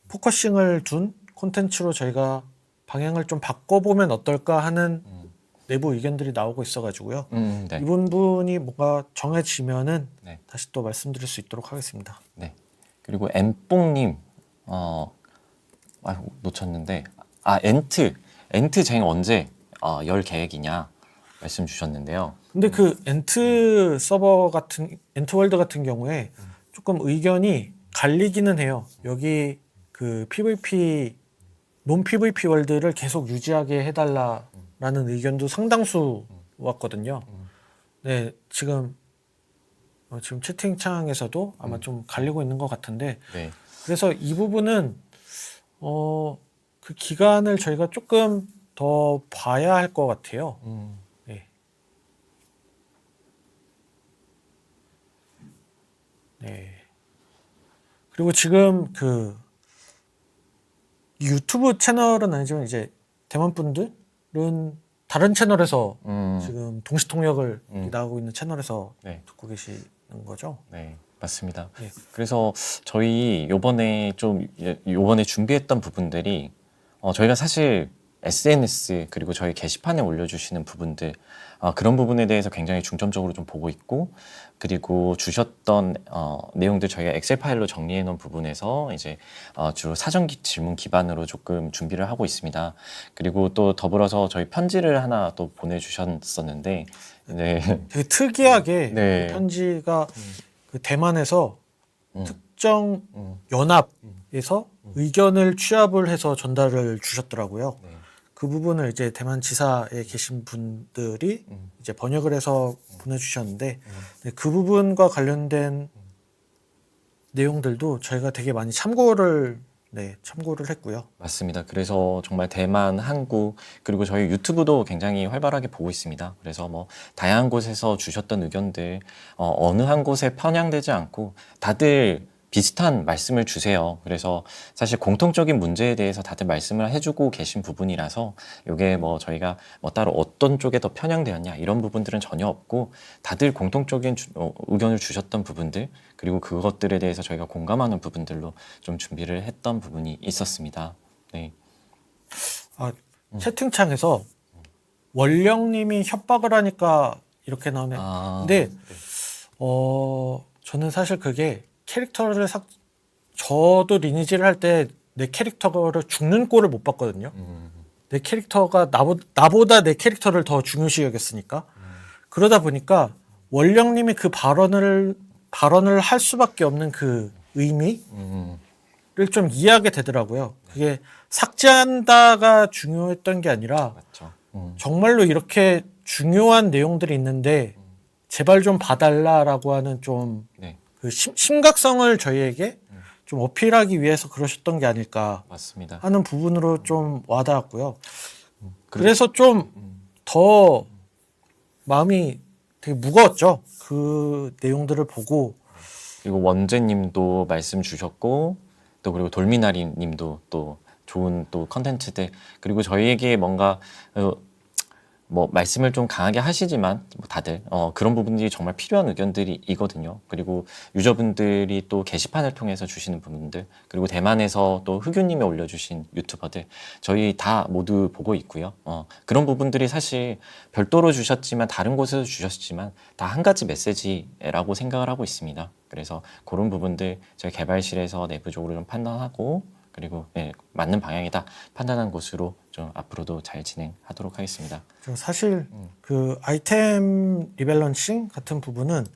포커싱을 둔 콘텐츠로 저희가 방향을 좀 바꿔보면 어떨까 하는 내부 의견들이 나오고 있어가지고요. 네. 이 부분이 뭔가 정해지면은 네. 다시 또 말씀드릴 수 있도록 하겠습니다. 네. 그리고 엠뽕님, 놓쳤는데, 엔트 쟁 언제 열 계획이냐 말씀 주셨는데요. 근데 그 엔트 서버 같은 엔트월드 같은 경우에 조금 의견이 갈리기는 해요. 여기 그 PVP 논 PVP 월드를 계속 유지하게 해달라라는 의견도 상당수 왔거든요. 네, 지금 채팅창에서도 아마 좀 갈리고 있는 것 같은데, 네. 그래서 이 부분은 그 기간을 저희가 조금 더 봐야 할 것 같아요. 네. 네. 그리고 지금 그 유튜브 채널은 아니지만 이제 대만 분들은 다른 채널에서 지금 동시 통역을 나가고 있는 채널에서 네. 듣고 계시는 거죠? 네, 맞습니다. 네. 그래서 저희 요번에 준비했던 부분들이 저희가 사실 SNS 그리고 저희 게시판에 올려주시는 부분들 그런 부분에 대해서 굉장히 중점적으로 좀 보고 있고 그리고 주셨던 내용들 저희가 엑셀 파일로 정리해 놓은 부분에서 이제 주로 사전 질문 기반으로 조금 준비를 하고 있습니다. 그리고 또 더불어서 저희 편지를 하나 또 보내주셨었는데 네. 되게 특이하게 네. 그 편지가 그 대만에서 특정 연합에서 의견을 취합을 해서 전달을 주셨더라고요. 네. 그 부분을 이제 대만 지사에 계신 분들이 이제 번역을 해서 보내주셨는데 네, 그 부분과 관련된 내용들도 저희가 되게 많이 참고를 했고요. 맞습니다. 그래서 정말 대만, 한국 그리고 저희 유튜브도 굉장히 활발하게 보고 있습니다. 그래서 뭐 다양한 곳에서 주셨던 의견들 어느 한 곳에 편향되지 않고 다들 비슷한 말씀을 주세요. 그래서 사실 공통적인 문제에 대해서 다들 말씀을 해주고 계신 부분이라서 이게 뭐 저희가 뭐 따로 어떤 쪽에 더 편향되었냐 이런 부분들은 전혀 없고 다들 공통적인 의견을 주셨던 부분들 그리고 그것들에 대해서 저희가 공감하는 부분들로 좀 준비를 했던 부분이 있었습니다. 네. 아, 채팅창에서 원령님이 협박을 하니까 이렇게 나오네. 근데 저는 사실 그게 캐릭터를 저도 리니지를 할 때 내 캐릭터를 죽는 꼴을 못 봤거든요. 내 캐릭터가 나보다 내 캐릭터를 더 중요시 여겼으니까. 그러다 보니까 원령님이 그 발언을 할 수밖에 없는 그 의미를 좀 이해하게 되더라고요. 그게 삭제한다가 중요했던 게 아니라 맞죠. 정말로 이렇게 중요한 내용들이 있는데 제발 좀 봐달라라고 하는 좀 네, 그 심각성을 저희에게 좀 어필하기 위해서 그러셨던 게 아닐까 맞습니다. 하는 부분으로 좀 와닿았고요. 그래서 좀 더 마음이 되게 무거웠죠. 그 내용들을 보고. 그리고 원재님도 말씀 주셨고 또 그리고 돌미나리님도 또 좋은 또 컨텐츠들 그리고 저희에게 뭔가 뭐 말씀을 좀 강하게 하시지만 뭐 다들 그런 부분들이 정말 필요한 의견들이거든요. 그리고 유저분들이 또 게시판을 통해서 주시는 부분들 그리고 대만에서 또 흑유님이 올려주신 유튜버들 저희 다 모두 보고 있고요. 그런 부분들이 사실 별도로 주셨지만 다른 곳에서 주셨지만 다 한 가지 메시지라고 생각을 하고 있습니다. 그래서 그런 부분들 저희 개발실에서 내부적으로 좀 판단하고 그리고 네, 맞는 방향이다 판단한 곳으로 좀 앞으로도 잘 진행하도록 하겠습니다. 사실 그 아이템 리밸런싱 같은 부분은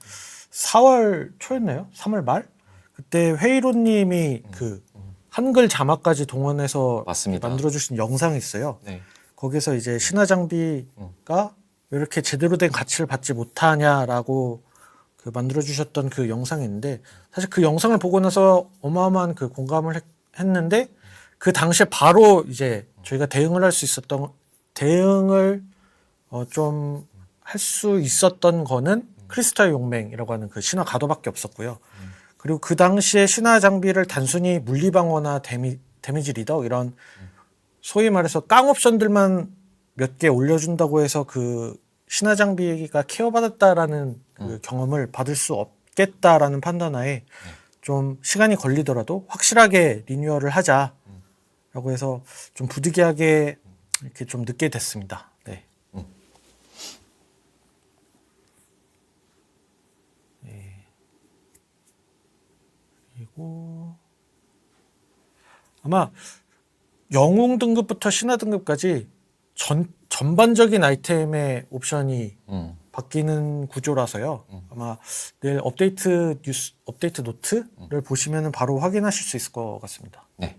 4월 초였나요? 3월 말? 그때 회의로님이 그 한글 자막까지 동원해서 맞습니다. 만들어주신 영상이 있어요. 네. 거기서 이제 신화 장비가 왜 이렇게 제대로 된 가치를 받지 못하냐라고 그 만들어주셨던 그 영상이 있는데 사실 그 영상을 보고 나서 어마어마한 그 공감을 했는데 그 당시에 바로 이제 저희가 대응을 할 수 있었던 대응을 좀 할 수 있었던 거는 크리스탈 용맹이라고 하는 그 신화 가도밖에 없었고요. 그리고 그 당시에 신화 장비를 단순히 물리방어나 데미지 리더 이런 소위 말해서 깡 옵션들만 몇 개 올려준다고 해서 그 신화 장비가 케어받았다라는 그 경험을 받을 수 없겠다라는 판단하에 좀 시간이 걸리더라도 확실하게 리뉴얼을 하자라고 해서 좀 부득이하게 이렇게 좀 늦게 됐습니다. 네. 네. 그리고 아마 영웅 등급부터 신화 등급까지 전반적인 아이템의 옵션이 바뀌는 구조라서요. 아마 내일 업데이트 노트를 보시면 바로 확인하실 수 있을 것 같습니다. 네.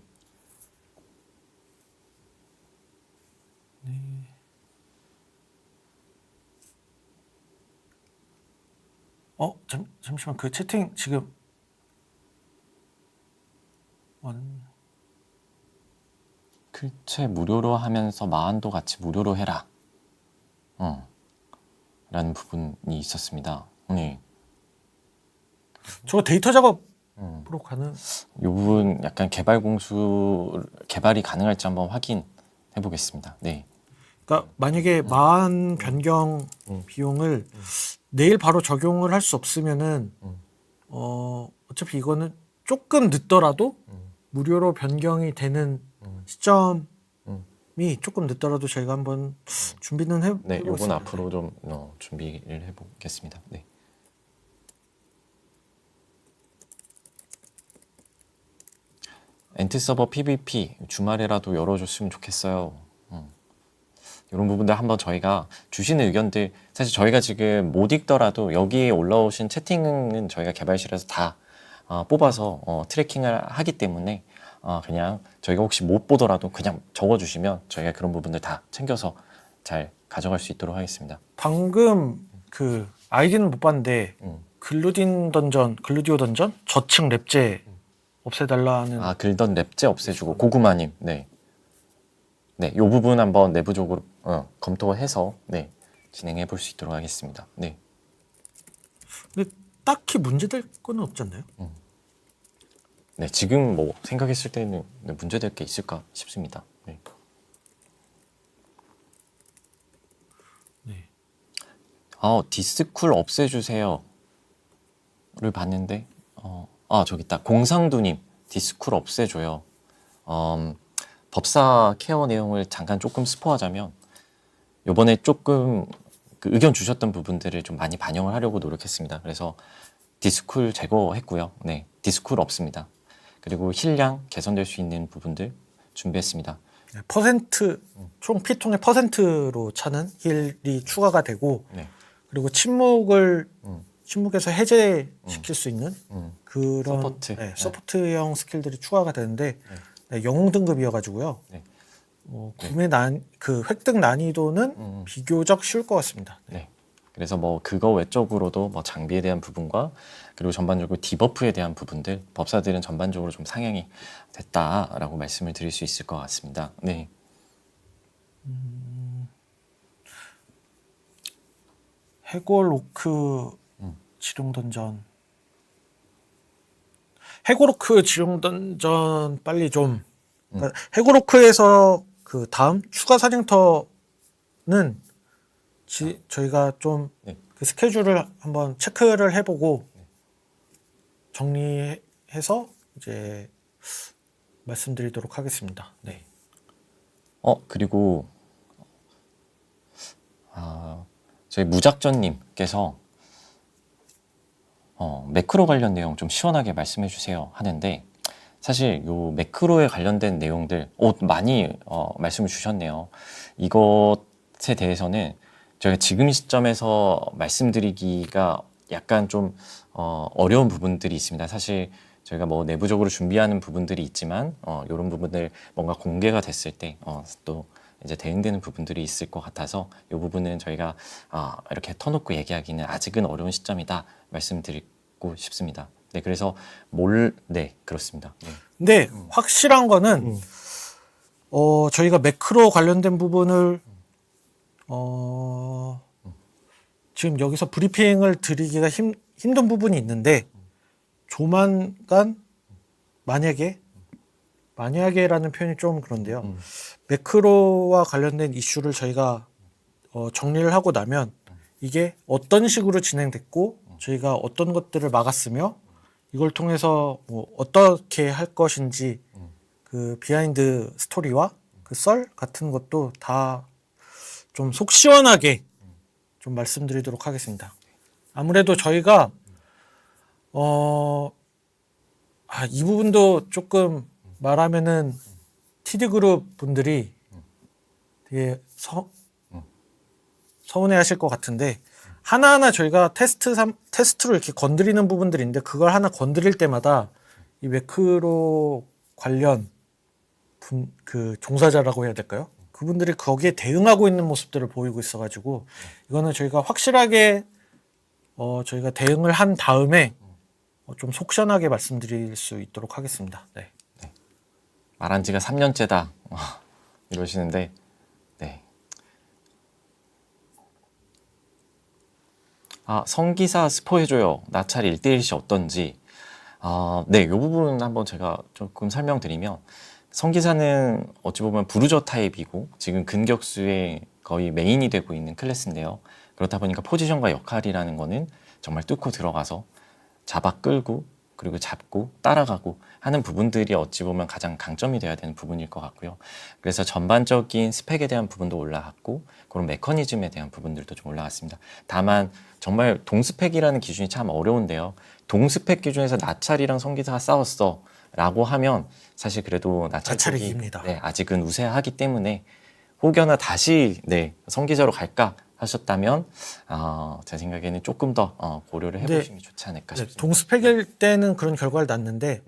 잠시만 그 채팅 지금 클체 무료로 하면서 마한도 같이 무료로 해라. 라는 부분이 있었습니다. 네. 저거 데이터 작업으로 가는 이 부분 약간 개발이 가능할지 한번 확인해 보겠습니다. 네. 그러니까 만약에 마한 변경 비용을 내일 바로 적용을 할 수 없으면은 어차피 이거는 조금 늦더라도 무료로 변경이 되는 시점이 조금 늦더라도 저희가 한번 준비는 해보겠습니다. 네, 요건 앞으로 좀 준비를 해보겠습니다. 네. 엔트 서버 PVP 주말에라도 열어줬으면 좋겠어요. 이런 부분들 한번 저희가 주시는 의견들 사실 저희가 지금 못 읽더라도 여기에 올라오신 채팅은 저희가 개발실에서 다 뽑아서 트래킹을 하기 때문에 그냥 저희가 혹시 못 보더라도 그냥 적어주시면 저희가 그런 부분들 다 챙겨서 잘 가져갈 수 있도록 하겠습니다. 방금 그 아이디는 못 봤는데 글루디오 던전 저층 랩제 없애달라는 글던 랩제 없애주고 고구마님 네. 네, 이 부분 한번 내부적으로 검토해서 네, 진행해 볼 수 있도록 하겠습니다. 네. 근데 딱히 문제될 거는 없지 않나요? 네, 지금 뭐 생각했을 때는 문제될 게 있을까 싶습니다. 네. 네. 디스쿨 없애주세요를 봤는데, 저기 있다. 공상두님, 디스쿨 없애줘요. 법사 케어 내용을 잠깐 조금 스포하자면, 요번에 조금 그 의견 주셨던 부분들을 좀 많이 반영을 하려고 노력했습니다. 그래서 디스쿨 제거했고요. 네, 디스쿨 없습니다. 그리고 힐량 개선될 수 있는 부분들 준비했습니다. 네, 퍼센트 총 피통의 퍼센트로 차는 힐이 추가가 되고 네. 그리고 침묵에서 해제시킬 수 있는 그런 서포트. 네, 서포트형 스킬들이 추가가 되는데 네, 영웅 등급이어가지고요. 네. 구매 그 획득 난이도는 비교적 쉬울 것 같습니다. 네. 그래서 뭐 그거 외적으로도 뭐 장비에 대한 부분과 그리고 전반적으로 디버프에 대한 부분들 법사들은 전반적으로 좀 상향이 됐다라고 말씀을 드릴 수 있을 것 같습니다. 네. 해골로크 지룡 던전 빨리 좀 그러니까 해골로크에서 그 다음 추가 사냥터는 저희가 좀 네. 그 스케줄을 한번 체크를 해보고 정리해서 이제 말씀드리도록 하겠습니다. 네. 그리고 저희 무작전님께서 매크로 관련 내용 좀 시원하게 말씀해 주세요 하는데 사실 요 매크로에 관련된 내용들 많이 말씀을 주셨네요. 이것에 대해서는 저희가 지금 시점에서 말씀드리기가 약간 좀 어려운 부분들이 있습니다. 사실 저희가 뭐 내부적으로 준비하는 부분들이 있지만 이런 부분들 뭔가 공개가 됐을 때 또 이제 대응되는 부분들이 있을 것 같아서 이 부분은 저희가 이렇게 터놓고 얘기하기는 아직은 어려운 시점이다 말씀드리고 싶습니다. 네, 그래서 네, 그렇습니다. 네. 근데 확실한 거는 저희가 매크로 관련된 부분을 지금 여기서 브리핑을 드리기가 힘든 부분이 있는데 조만간 만약에라는 표현이 좀 그런데요. 매크로와 관련된 이슈를 저희가 정리를 하고 나면 이게 어떤 식으로 진행됐고 저희가 어떤 것들을 막았으며 이걸 통해서 뭐 어떻게 할 것인지 그 비하인드 스토리와 그 썰 같은 것도 다 좀 속 시원하게 좀 말씀드리도록 하겠습니다. 아무래도 저희가 이 부분도 조금 말하면은 TD그룹 분들이 되게 서운해하실 것 같은데 하나하나 저희가 테스트로 이렇게 건드리는 부분들이 있는데 그걸 하나 건드릴 때마다 이 매크로 관련 그 종사자라고 해야 될까요? 그분들이 거기에 대응하고 있는 모습들을 보이고 있어가지고 이거는 저희가 확실하게 저희가 대응을 한 다음에 좀 속 시원하게 말씀드릴 수 있도록 하겠습니다. 네. 말한 지가 3년째다 이러시는데 네. 성기사 스포해줘요. 나찰 1대1시 어떤지. 네, 이 부분 한번 제가 조금 설명드리면 성기사는 어찌 보면 부르저 타입이고 지금 근격수의 거의 메인이 되고 있는 클래스인데요. 그렇다 보니까 포지션과 역할이라는 거는 정말 뚫고 들어가서 잡아 끌고 그리고 잡고 따라가고 하는 부분들이 어찌 보면 가장 강점이 돼야 되는 부분일 것 같고요. 그래서 전반적인 스펙에 대한 부분도 올라갔고 그런 메커니즘에 대한 부분들도 좀 올라갔습니다. 다만 정말 동스펙이라는 기준이 참 어려운데요. 동스펙 기준에서 나찰이랑 성기사가 싸웠어 라고 하면 사실 그래도 나찰 나찰이 쪽이 이깁니다. 네, 아직은 우세하기 때문에 혹여나 다시 성기사로 갈까 하셨다면 제 생각에는 조금 더 고려를 해보시면 좋지 않을까 싶습니다. 동스펙일 때는 그런 결과를 났는데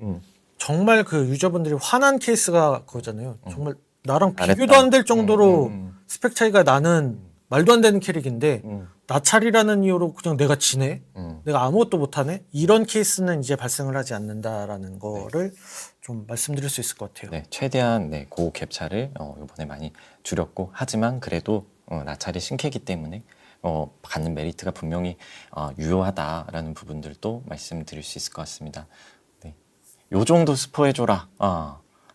정말 그 유저분들이 화난 케이스가 그거잖아요. 정말 나랑 잘했다. 비교도 안 될 정도로 스펙 차이가 나는 말도 안 되는 캐릭인데 나찰이라는 이유로 그냥 내가 지네, 내가 아무것도 못하네 이런 케이스는 이제 발생을 하지 않는다라는 거를 좀 말씀드릴 수 있을 것 같아요. 네, 최대한 그 갭차를 이번에 많이 줄였고 하지만 그래도 나찰이 신캐기 때문에 갖는 메리트가 분명히 유효하다라는 부분들도 말씀드릴 수 있을 것 같습니다. 네. 요 정도 스포해줘라.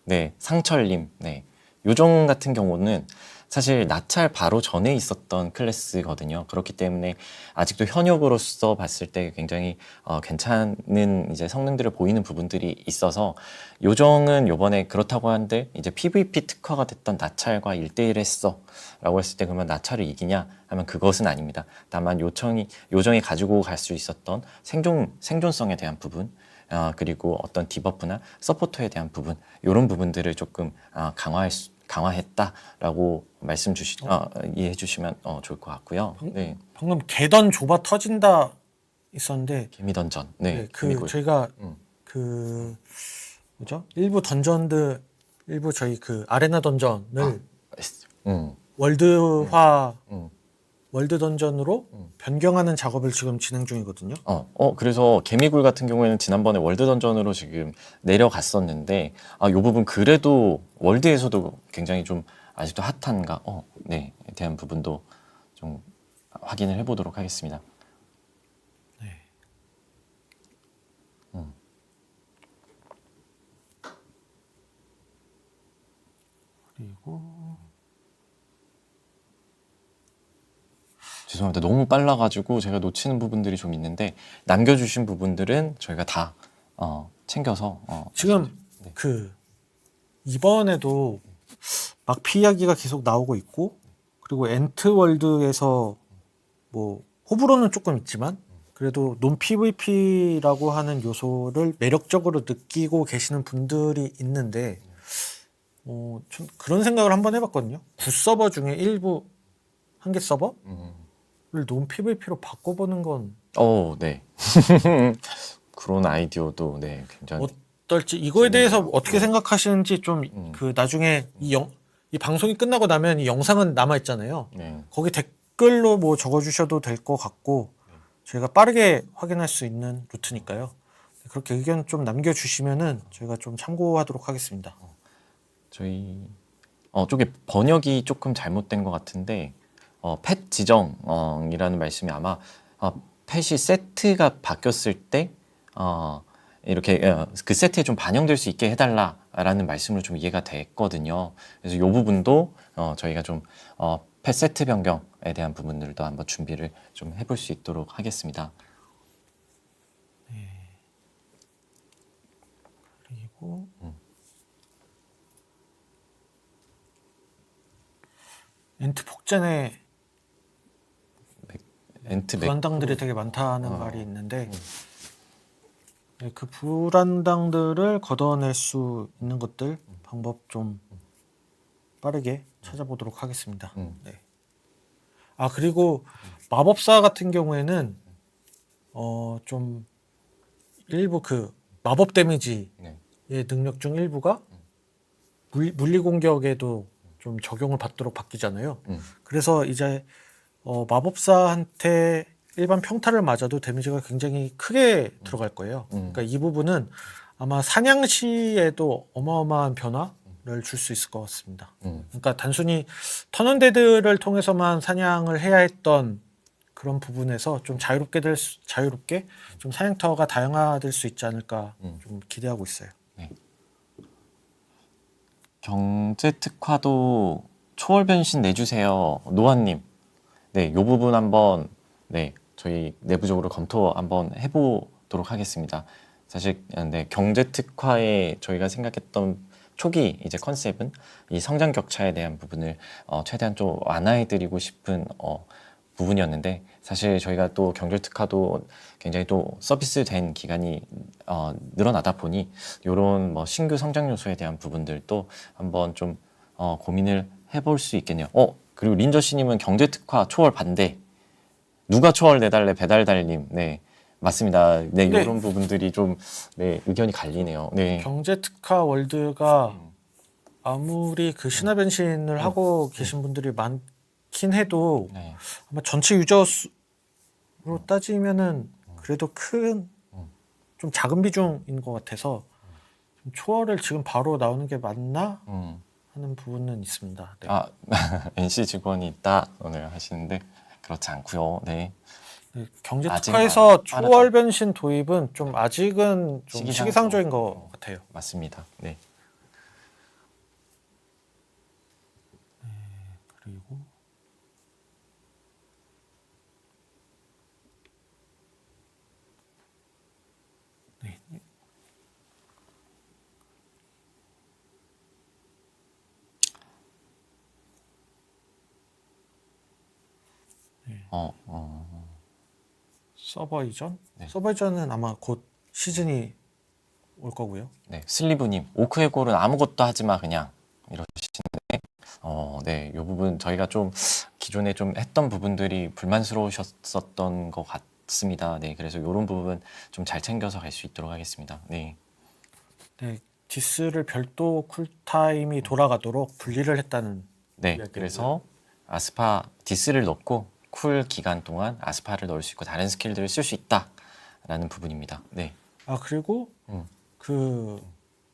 네, 상철님. 네, 요정 같은 경우는 사실 나찰 바로 전에 있었던 클래스거든요. 그렇기 때문에 아직도 현역으로서 봤을 때 굉장히 괜찮은 이제 성능들을 보이는 부분들이 있어서 요정은 요번에 그렇다고 하는데 이제 PVP 특화가 됐던 나찰과 1대1 했어 라고 했을 때 그러면 나찰을 이기냐 하면 그것은 아닙니다. 다만 요정이 가지고 갈 수 있었던 생존성에 대한 부분 그리고 어떤 디버프나 서포터에 대한 부분 이런 부분들을 조금 강화했다라고 이해해 주시면 좋을 것 같고요. 네. 방금 개던 좁아 터진다 있었는데 개미던전. 네. 그 개미굴. 저희가 음. 그 뭐죠? 일부 던전들 일부 저희 그 아레나 던전을 월드화 음. 월드 던전으로 변경하는 작업을 지금 진행 중이거든요. 그래서 개미굴 같은 경우에는 지난번에 월드 던전으로 지금 내려갔었는데, 요 부분 그래도 월드에서도 굉장히 좀 아직도 핫한가, 네, 에 대한 부분도 좀 확인을 해보도록 하겠습니다. 네. 그리고 죄송합니다. 너무 빨라가지고 제가 놓치는 부분들이 좀 있는데 남겨주신 부분들은 저희가 다 챙겨서 지금 네. 그 이번에도 막피 이야기가 계속 나오고 있고 그리고 엔트월드에서 뭐 호불호는 조금 있지만 그래도 논 PVP라고 하는 요소를 매력적으로 느끼고 계시는 분들이 있는데 전 그런 생각을 한번 해봤거든요. 9서버 중에 일부 한 개 서버를 논 PVP로 바꿔보는 건 네. 그런 아이디어도 네, 굉장히 어떨지 이거에 대해서 어떻게 네. 생각하시는지 좀 그 나중에 이 방송이 끝나고 나면 이 영상은 남아 있잖아요. 네. 거기 댓글로 뭐 적어주셔도 될 것 같고 저희가 빠르게 확인할 수 있는 루트니까요. 그렇게 의견 좀 남겨주시면은 저희가 좀 참고하도록 하겠습니다. 저희 쪽에 번역이 조금 잘못된 것 같은데 펫 지정이라는 말씀이 아마 펫이 세트가 바뀌었을 때 이렇게 그 세트에 좀 반영될 수 있게 해달라라는 말씀으로 좀 이해가 됐거든요. 그래서 이 부분도 저희가 좀 펫 세트 변경에 대한 부분들도 한번 준비를 좀 해볼 수 있도록 하겠습니다. 그리고 엔트 폭젠에 불안당들이 되게 많다는 말이 있는데 네, 그 불안당들을 걷어낼 수 있는 것들 방법 좀 빠르게 찾아보도록 하겠습니다. 네. 그리고 마법사 같은 경우에는 좀 일부 그 마법 데미지의 능력 중 일부가 물리 공격에도 좀 적용을 받도록 바뀌잖아요. 그래서 이제 마법사한테 일반 평타를 맞아도 데미지가 굉장히 크게 들어갈 거예요. 그러니까 이 부분은 아마 사냥 시에도 어마어마한 변화를 줄 수 있을 것 같습니다. 그러니까 단순히 턴언데드를 통해서만 사냥을 해야 했던 그런 부분에서 좀 자유롭게 좀 사냥터가 다양화될 수 있지 않을까 좀 기대하고 있어요. 네. 경제 특화도 초월 변신 내주세요, 노아님. 네, 요 부분 한번 저희 내부적으로 검토 한번 해보도록 하겠습니다. 사실 경제 특화에 저희가 생각했던 초기 이제 컨셉은 이 성장 격차에 대한 부분을 최대한 좀 완화해드리고 싶은 부분이었는데 사실 저희가 또 경제 특화도 굉장히 또 서비스된 기간이 늘어나다 보니 이런 뭐 신규 성장 요소에 대한 부분들도 한번 좀 고민을 해볼 수 있겠네요. 그리고 린저씨님은 경제 특화 초월 반대. 누가 초월 내달래 배달달님. 네, 맞습니다. 네, 이런 부분들이 좀 의견이 갈리네요. 네. 경제 특화 월드가 아무리 그 신화 변신을 하고 계신 분들이 많긴 해도 아마 전체 유저 수로 따지면은 그래도 큰 좀 작은 비중인 것 같아서 좀 초월을 지금 바로 나오는 게 맞나 하는 부분은 있습니다. 네. NC 직원이 있다 오늘 하시는데 그렇지 않고요. 네. 네, 경제 아직 특화에서 빠르다. 초월 변신 도입은 좀 아직은 좀 시기상조. 시기상조인 것 같아요. 맞습니다. 네. 그리고 네. 어, 어, 서버 이전? 네. 서버 이전은 아마 곧 시즌이 올 거고요. 네. 슬리브님, 오크의 골은 아무것도 하지 마 그냥 이러시는데, 네, 이 부분 저희가 좀 기존에 좀 했던 부분들이 불만스러우셨었던 것 같습니다. 네, 그래서 이런 부분 좀 잘 챙겨서 갈 수 있도록 하겠습니다. 네, 네, 디스를 별도 쿨타임이 돌아가도록 분리를 했다는 네, 이야기고요. 그래서 아스파 디스를 넣고 쿨 기간 동안 아스파를 넣을 수 있고 다른 스킬들을 쓸 수 있다라는 부분입니다. 네, 아 그리고 음. 그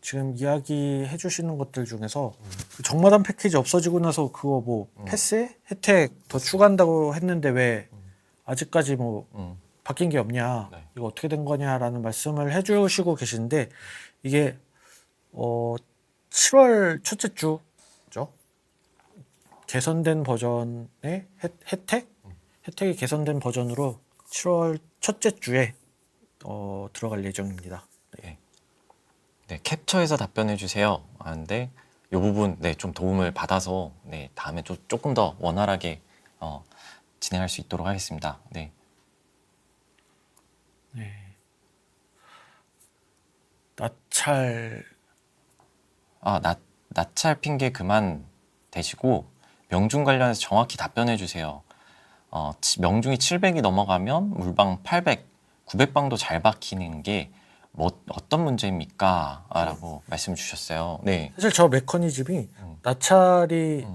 지금 이야기해 주시는 것들 중에서 그 정마담 패키지 없어지고 나서 그거 뭐 패스에 혜택 더 추가한다고 했는데 왜 아직까지 뭐 음. 바뀐 게 없냐, 네. 이거 어떻게 된 거냐라는 말씀을 해주시고 계신데 이게 7월 첫째 주죠. 개선된 버전의 혜택이 개선된 버전으로 7월 첫째 주에 들어갈 예정입니다. 네. 네, 캡처해서 답변해 주세요 하는데 이 부분 네, 좀 도움을 받아서 네, 다음에 조금 더 원활하게 진행할 수 있도록 하겠습니다. 네. 나찰 나찰 핑계 그만 대시고 명중 관련해서 정확히 답변해 주세요. 명중이 700이 넘어가면 물방 800, 900방도 잘 박히는 게 뭐 어떤 문제입니까? 라고 말씀 주셨어요. 네. 사실 저 메커니즘이 나찰이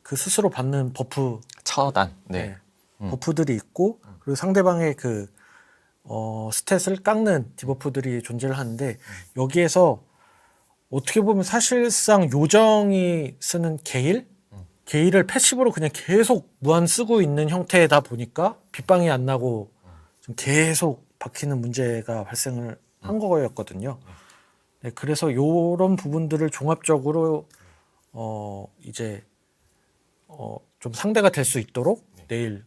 그 스스로 받는 버프 차단. 네. 버프들이 있고 그리고 상대방의 그 스탯을 깎는 디버프들이 존재를 하는데 여기에서 어떻게 보면 사실상 요정이 쓰는 게일을 패시브로 그냥 계속 무한 쓰고 있는 형태다 보니까 빗방이 안 나고 좀 계속 박히는 문제가 발생을 한 거였거든요. 네, 그래서 이런 부분들을 종합적으로 이제 좀 상대가 될 수 있도록 내일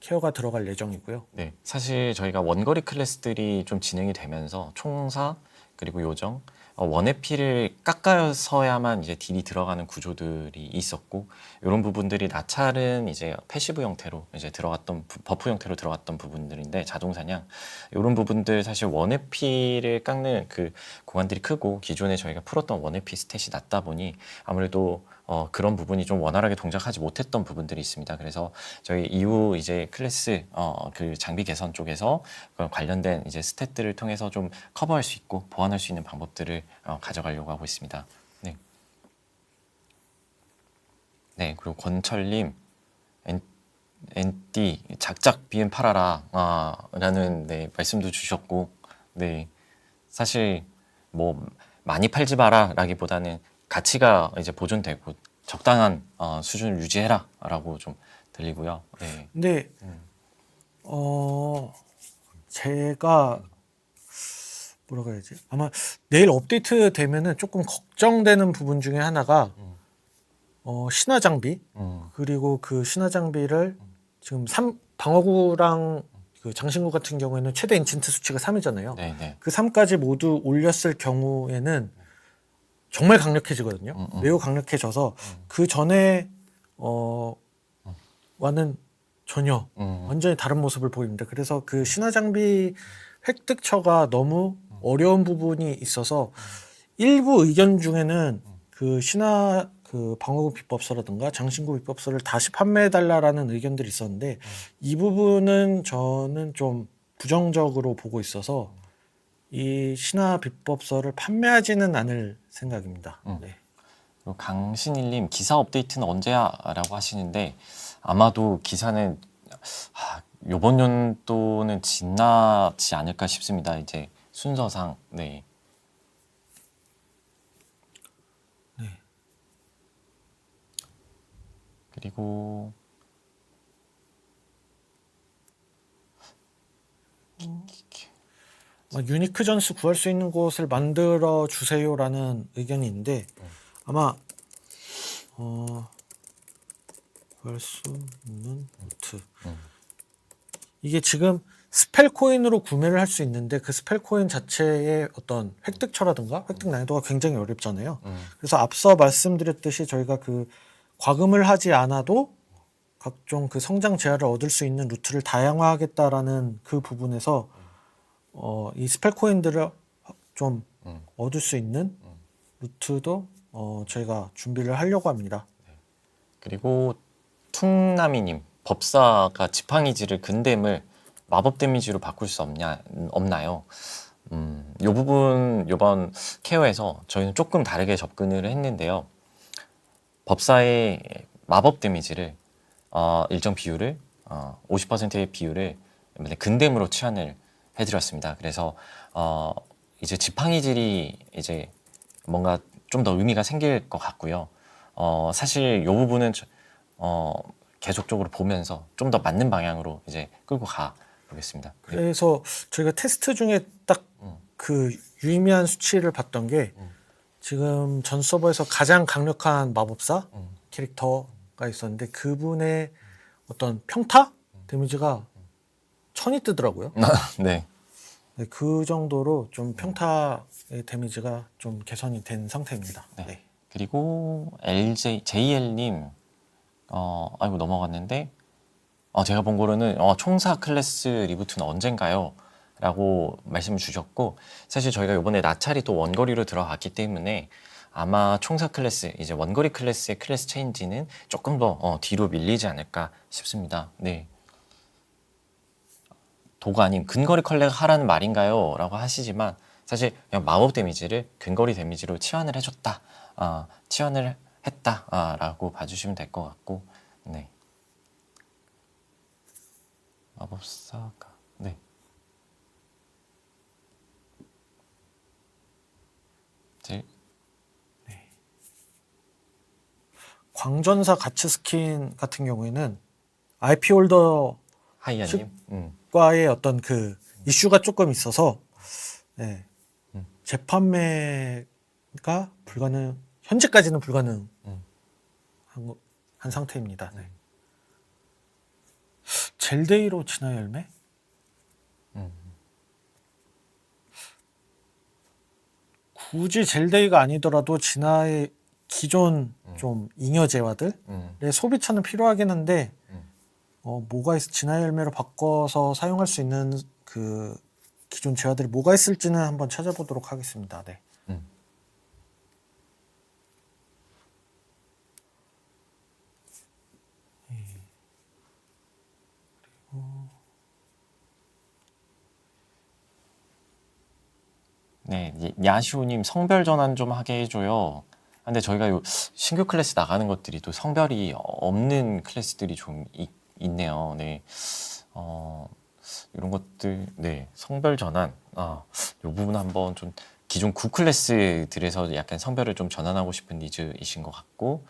케어가 들어갈 예정이고요. 네, 사실 저희가 원거리 클래스들이 좀 진행이 되면서 총사 그리고 요정 원에피를 깎아서야만 이제 딜이 들어가는 구조들이 있었고 이런 부분들이 나찰은 이제 패시브 형태로 이제 들어갔던 버프 형태로 들어갔던 부분들인데 자동 사냥 이런 부분들 사실 원에피를 깎는 그 공간들이 크고 기존에 저희가 풀었던 원에피 스탯이 낮다 보니 아무래도 그런 부분이 좀 원활하게 동작하지 못했던 부분들이 있습니다. 그래서 저희 이후 이제 클래스 그 장비 개선 쪽에서 그런 관련된 이제 스탯들을 통해서 좀 커버할 수 있고 보완할 수 있는 방법들을 가져가려고 하고 있습니다. 네. 네, 그리고 권철님 엔띠 작작 비엔 팔아라 라는 네, 말씀도 주셨고 네, 사실 뭐 많이 팔지 마라 라기보다는 가치가 이제 보존되고 적당한 수준을 유지해라 라고 좀 들리고요. 네. 근데 제가 뭐라고 해야지? 아마 내일 업데이트 되면은 조금 걱정되는 부분 중에 하나가 신화 장비 그리고 그 신화 장비를 지금 방어구랑 그 장신구 같은 경우에는 최대 인챈트 수치가 3이잖아요. 네, 네. 그 3까지 모두 올렸을 경우에는 정말 강력해지거든요. 매우 강력해져서 그 전에 와는 전혀 완전히 다른 모습을 보입니다. 그래서 그 신화 장비 획득처가 너무 어려운 부분이 있어서 일부 의견 중에는 그 신화 그 방어구 비법서라든가 장신구 비법서를 다시 판매해달라라는 의견들이 있었는데 이 부분은 저는 좀 부정적으로 보고 있어서 이 신화 비법서를 판매하지는 않을 생각입니다. 네. 그리고 강신일님 기사 업데이트는 언제야? 라고 하시는데 아마도 기사는 이번 연도는 지나지 않을까 싶습니다. 이제 순서상 네. 네. 그리고 유니크 전수 구할 수 있는 곳을 만들어 주세요라는 의견이 있는데 아마 구할 수 있는 루트 이게 지금 스펠 코인으로 구매를 할 수 있는데 그 스펠 코인 자체의 어떤 획득처라든가 획득 난이도가 굉장히 어렵잖아요. 그래서 앞서 말씀드렸듯이 저희가 그 과금을 하지 않아도 각종 그 성장 재화를 얻을 수 있는 루트를 다양화하겠다라는 그 부분에서 이 스펠 코인들을 좀 얻을 수 있는 루트도 저희가 준비를 하려고 합니다. 그리고 퉁나미님, 법사가 지팡이질을 근댐을 마법 데미지로 바꿀 수 없나요? 이 부분 이번 케어에서 저희는 조금 다르게 접근을 했는데요. 법사의 마법 데미지를 일정 비율을 50%의 비율을 근댐으로 치환을 해드렸습니다. 그래서 이제 지팡이질이 이제 뭔가 좀 더 의미가 생길 것 같고요. 사실 이 부분은 계속적으로 보면서 좀 더 맞는 방향으로 이제 끌고 가 보겠습니다. 그래서 저희가 테스트 중에 딱 그 유의미한 수치를 봤던 게 지금 전 서버에서 가장 강력한 마법사 캐릭터가 있었는데 그분의 어떤 평타 데미지가 1000이 뜨더라고요. 네. 네, 그 정도로 좀 평타의 데미지가 좀 개선이 된 상태입니다. 네. 네. 그리고 JL님, 아이고 넘어갔는데, 제가 본 거로는 총사 클래스 리부트는 언젠가요? 라고 말씀을 주셨고, 사실 저희가 이번에 나찰이 또 원거리로 들어갔기 때문에 아마 총사 클래스, 이제 원거리 클래스의 클래스 체인지는 조금 더 뒤로 밀리지 않을까 싶습니다. 네. 도가님, 근거리 컬렉 하라는 말인가요? 라고 하시지만 사실 그냥 마법 데미지를 근거리 데미지로 치환을 해줬다, 치환을 했다 라고 봐주시면 될 것 같고, 네. 마법사가, 네. 광전사 가츠 스킨 같은 경우에는 IP 홀더 하이야님, 과의 어떤 그 이슈가 조금 있어서 네. 재판매가 현재까지는 불가능한 한 상태입니다. 네. 젤데이로 진화 열매? 굳이 젤데이가 아니더라도 진화의 기존 좀 잉여 재화들의 소비처는 필요하긴 한데 뭐가 진화 열매로 바꿔서 사용할 수 있는 그 기존 재화들이 뭐가 있을지는 한번 찾아보도록 하겠습니다. 네. 네, 야시오님 성별 전환 좀 하게 해줘요. 근데 저희가 요 신규 클래스 나가는 것들이 또 성별이 없는 클래스들이 좀 있네요. 네, 이런 것들, 네, 성별 전환, 요 부분 한번 좀 기존 9클래스들에서 약간 성별을 좀 전환하고 싶은 니즈이신 것 같고,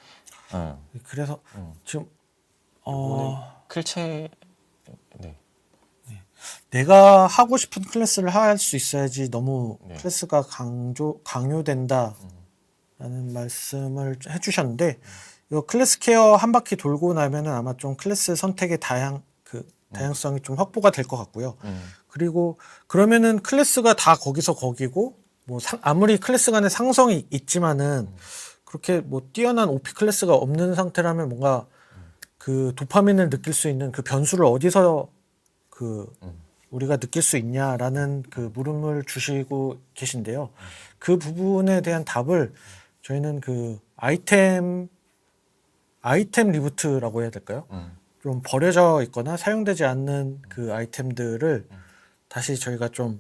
그래서 지금 클체, 네. 내가 하고 싶은 클래스를 할 수 있어야지 너무 네. 클래스가 강요된다라는 말씀을 해주셨는데 이 클래스 케어 한 바퀴 돌고 나면은 아마 좀 클래스 선택의 다양성이 좀 확보가 될 것 같고요. 그리고 그러면은 클래스가 다 거기서 거기고 뭐 아무리 클래스 간의 상성이 있지만은 그렇게 뭐 뛰어난 OP 클래스가 없는 상태라면 뭔가 그 도파민을 느낄 수 있는 그 변수를 어디서 우리가 느낄 수 있냐라는 그 물음을 주시고 계신데요. 그 부분에 대한 답을 저희는 그 아이템 리부트라고 해야 될까요? 좀 버려져 있거나 사용되지 않는 그 아이템들을 다시 저희가 좀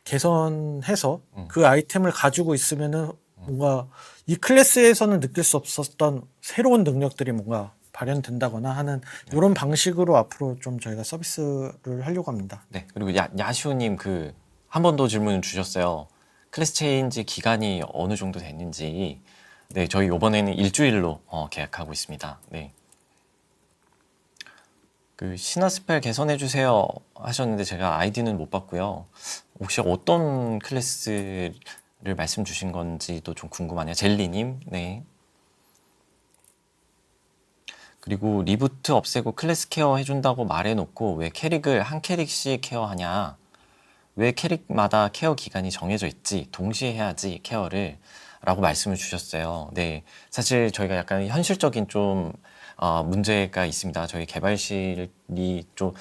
개선해서 그 아이템을 가지고 있으면은 뭔가 이 클래스에서는 느낄 수 없었던 새로운 능력들이 뭔가 발현된다거나 하는 이런 방식으로 앞으로 좀 저희가 서비스를 하려고 합니다. 네, 그리고 야시오님 한 번 더 질문을 주셨어요. 클래스 체인지 기간이 어느 정도 됐는지. 네, 저희 이번에는 일주일로 계약하고 있습니다. 네. 그 신화 스펠 개선해 주세요 하셨는데 제가 아이디는 못 봤고요. 혹시 어떤 클래스를 말씀 주신 건지도 좀 궁금하네요. 젤리님, 네. 그리고 리부트 없애고 클래스 케어 해준다고 말해놓고 왜 캐릭을 한 캐릭씩 케어하냐? 왜 캐릭마다 케어 기간이 정해져 있지? 동시에 해야지 케어를 라고 말씀을 주셨어요. 네, 사실 저희가 약간 현실적인 좀 문제가 있습니다. 저희 개발실이 좀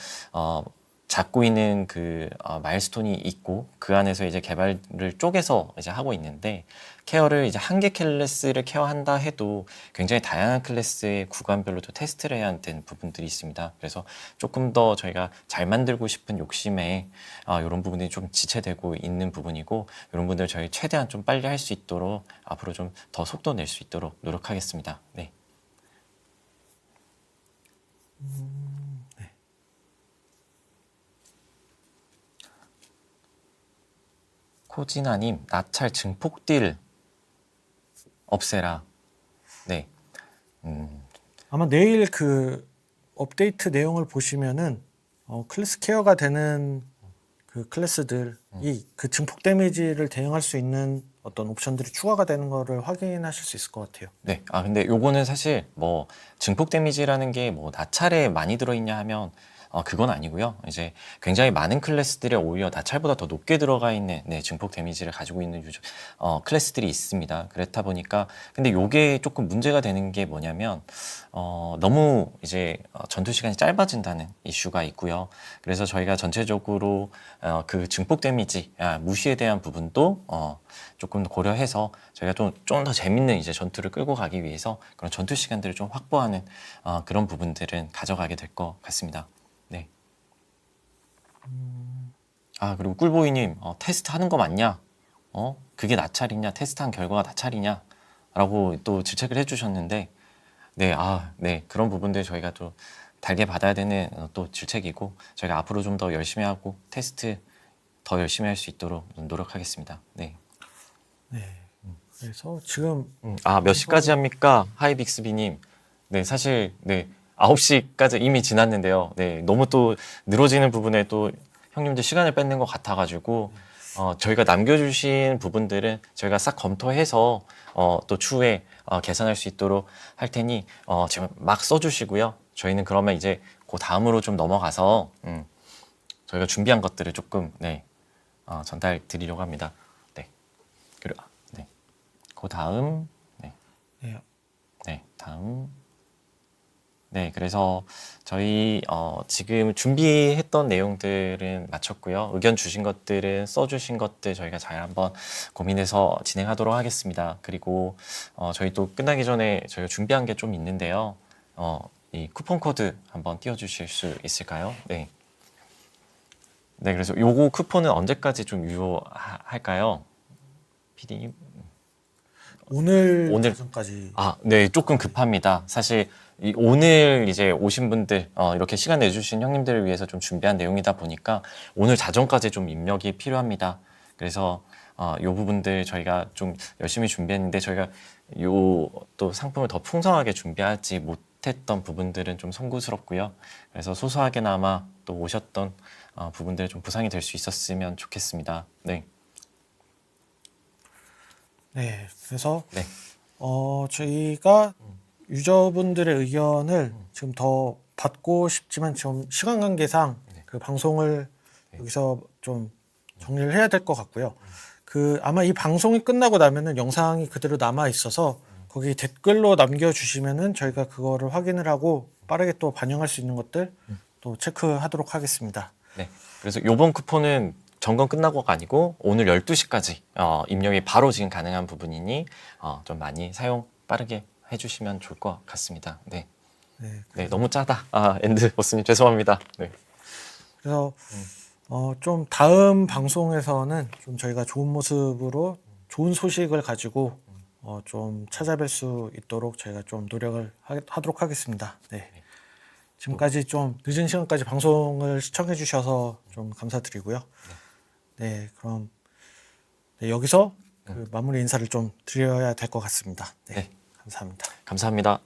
잡고 있는 그 마일스톤이 있고 그 안에서 이제 개발을 쪼개서 이제 하고 있는데 케어를 이제 한 개 클래스를 케어한다 해도 굉장히 다양한 클래스의 구간별로도 테스트를 해야 되는 부분들이 있습니다. 그래서 조금 더 저희가 잘 만들고 싶은 욕심에 이런 부분이 좀 지체되고 있는 부분이고 이런 분들 저희 최대한 좀 빨리 할 수 있도록 앞으로 좀 더 속도 낼 수 있도록 노력하겠습니다. 네. 코지나님, 나찰 증폭딜 없애라. 네. 아마 내일 그 업데이트 내용을 보시면은 클래스 케어가 되는 그 클래스들이 그 증폭 데미지를 대응할 수 있는 어떤 옵션들이 추가가 되는 거를 확인하실 수 있을 것 같아요. 네. 근데 요거는 사실 뭐 증폭 데미지라는 게 뭐 나찰에 많이 들어있냐 하면 그건 아니고요. 이제 굉장히 많은 클래스들이 오히려 나찰보다 더 높게 들어가 있는 증폭 데미지를 가지고 있는 클래스들이 있습니다. 그렇다 보니까 근데 요게 조금 문제가 되는 게 뭐냐면 너무 이제 전투 시간이 짧아진다는 이슈가 있고요. 그래서 저희가 전체적으로 그 증폭 데미지 무시에 대한 부분도 조금 고려해서 저희가 좀 더 재밌는 이제 전투를 끌고 가기 위해서 그런 전투 시간들을 좀 확보하는 그런 부분들은 가져가게 될 것 같습니다. 네. 그리고 꿀보이님, 테스트 하는 거 맞냐? 그게 나찰이냐? 테스트한 결과가 나찰이냐? 라고 또 질책을 해주셨는데, 네, 네. 그런 부분들 저희가 또 달게 받아야 되는 또 질책이고, 저희가 앞으로 좀 더 열심히 하고, 테스트 더 열심히 할 수 있도록 노력하겠습니다. 네. 네. 그래서 지금 몇 시까지 합니까? 하이빅스비님. 네, 사실, 네. 9시까지 이미 지났는데요. 네, 너무 또 늘어지는 부분에 또 형님들 시간을 뺏는 것 같아가지고, 저희가 남겨주신 부분들은 저희가 싹 검토해서, 또 추후에 개선할 수 있도록 할 테니, 지금 막 써주시고요. 저희는 그러면 이제 그 다음으로 좀 넘어가서, 저희가 준비한 것들을 조금, 네, 전달 드리려고 합니다. 네. 그리고, 네. 그 다음, 네. 네. 네, 다음. 네, 그래서 저희 지금 준비했던 내용들은 마쳤고요. 의견 주신 것들은 써주신 것들 저희가 잘 한번 고민해서 진행하도록 하겠습니다. 그리고 저희 또 끝나기 전에 저희가 준비한 게 좀 있는데요. 이 쿠폰 코드 한번 띄워주실 수 있을까요? 네. 네, 그래서 요거 쿠폰은 언제까지 좀 유효할까요? PD님? 오늘 오늘- 오전까지 네, 조금 급합니다. 사실 오늘 이제 오신 분들 이렇게 시간 내주신 형님들을 위해서 좀 준비한 내용이다 보니까 오늘 자정까지 좀 입력이 필요합니다. 그래서 요 부분들 저희가 좀 열심히 준비했는데 저희가 요 또 상품을 더 풍성하게 준비하지 못했던 부분들은 좀 송구스럽고요. 그래서 소소하게나마 또 오셨던 부분들 좀 보상이 될 수 있었으면 좋겠습니다. 네, 네. 그래서 네. 저희가 유저분들의 의견을 지금 더 받고 싶지만 좀 시간 관계상 그 방송을 여기서 좀 정리를 해야 될 것 같고요. 그 아마 이 방송이 끝나고 나면은 영상이 그대로 남아 있어서 거기 댓글로 남겨주시면은 저희가 그거를 확인을 하고 빠르게 또 반영할 수 있는 것들 또 체크하도록 하겠습니다. 네. 그래서 요번 쿠폰은 점검 끝나고가 아니고 오늘 12시까지 입력이 바로 지금 가능한 부분이니 좀 많이 사용 빠르게 해주시면 좋을 것 같습니다. 네. 네. 네, 너무 짜다. 엔드 보스님 죄송합니다. 네. 그래서 좀 다음 방송에서는 좀 저희가 좋은 모습으로 좋은 소식을 가지고 좀 찾아뵐 수 있도록 저희가 좀 노력을 하도록 하겠습니다. 네. 지금까지 좀 늦은 시간까지 방송을 시청해 주셔서 좀 감사드리고요. 네, 그럼 네, 여기서 그 마무리 인사를 좀 드려야 될 것 같습니다. 네, 네. 감사합니다. 감사합니다.